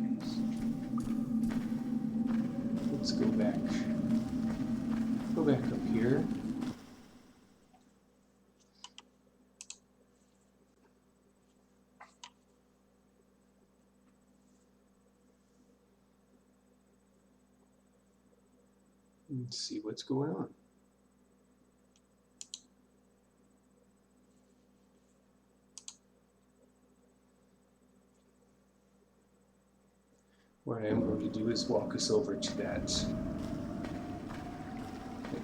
Let's go back up here. Let's see what's going on. What I am going to do is walk us over to that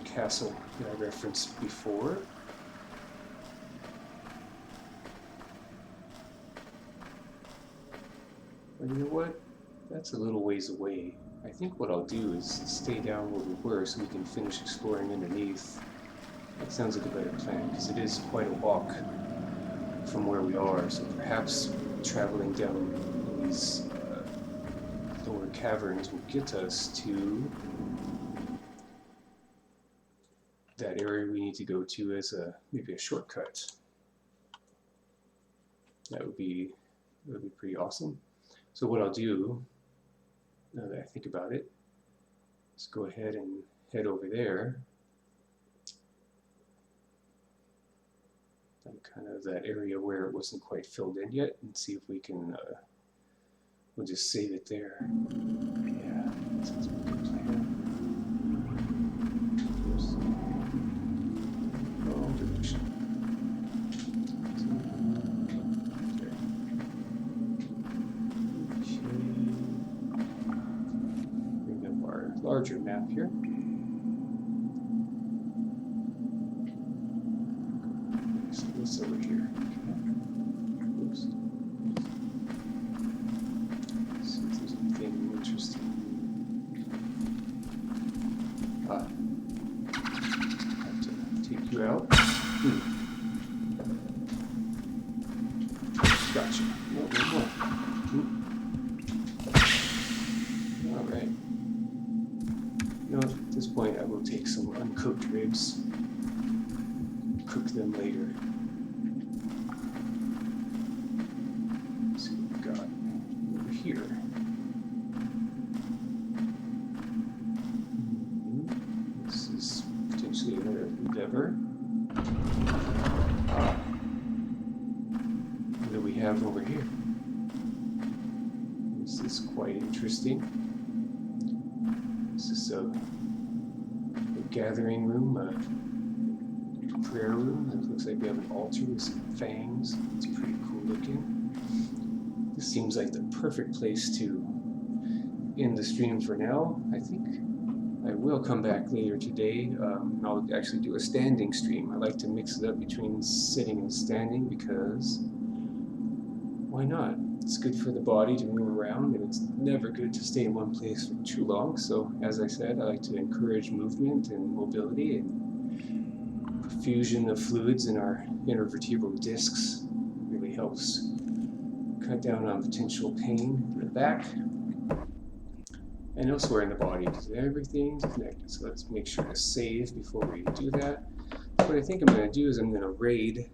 castle that I referenced before. But you know what? That's a little ways away. I think what I'll do is stay down where we were so we can finish exploring underneath. That sounds like a better plan, because it is quite a walk from where we are, so perhaps traveling down these lower caverns will get us to that area we need to go to as maybe a shortcut. That would be pretty awesome. So what I'll do, now that I think about it, let's go ahead and head over there. And kind of that area where it wasn't quite filled in yet, and see if we can, we'll just save it there. Yeah, that sounds like a good plan. Oops. Wrong direction. Larger map here. So what's over here? Okay. we'll take some uncooked ribs, cook them later. Let's see what we've got over here. This is potentially another endeavor. What do we have over here? This is quite interesting. This is a gathering room, a prayer room. It looks like we have an altar with some fangs. It's pretty cool looking. This seems like the perfect place to end the stream for now. I think I will come back later today. I'll actually do a standing stream. I like to mix it up between sitting and standing because why not? It's good for the body to move around, and it's never good to stay in one place for too long. So, as I said, I like to encourage movement and mobility and perfusion of fluids in our intervertebral discs. It really helps cut down on potential pain in the back and elsewhere in the body because everything's connected. So let's make sure to save before we do that. So what I think I'm going to do is I'm going to raid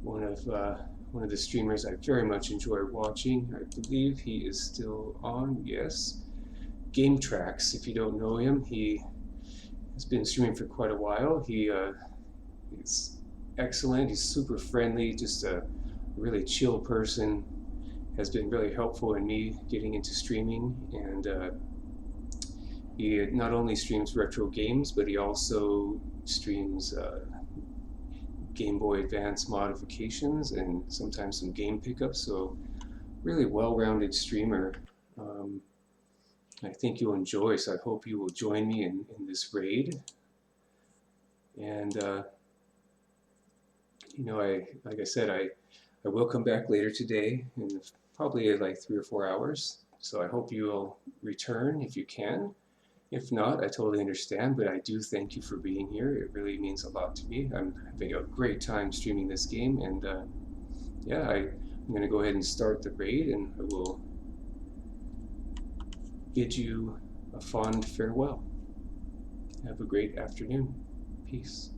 one of the streamers I very much enjoy watching. I believe he is still on. Yes, Game Tracks. If you don't know him, he has been streaming for quite a while. He's excellent. He's super friendly. Just a really chill person. Has been really helpful in me getting into streaming, and he not only streams retro games, but he also streams Game Boy Advance modifications and sometimes some game pickups. So really well-rounded streamer. I think you'll enjoy, so I hope you will join me in this raid. And you know, like I said, I will come back later today in probably like 3 or 4 hours. So I hope you will return if you can. If not, I totally understand, but I do thank you for being here. It really means a lot to me. I'm having a great time streaming this game, and yeah, I'm going to go ahead and start the raid, and I will bid you a fond farewell. Have a great afternoon. Peace.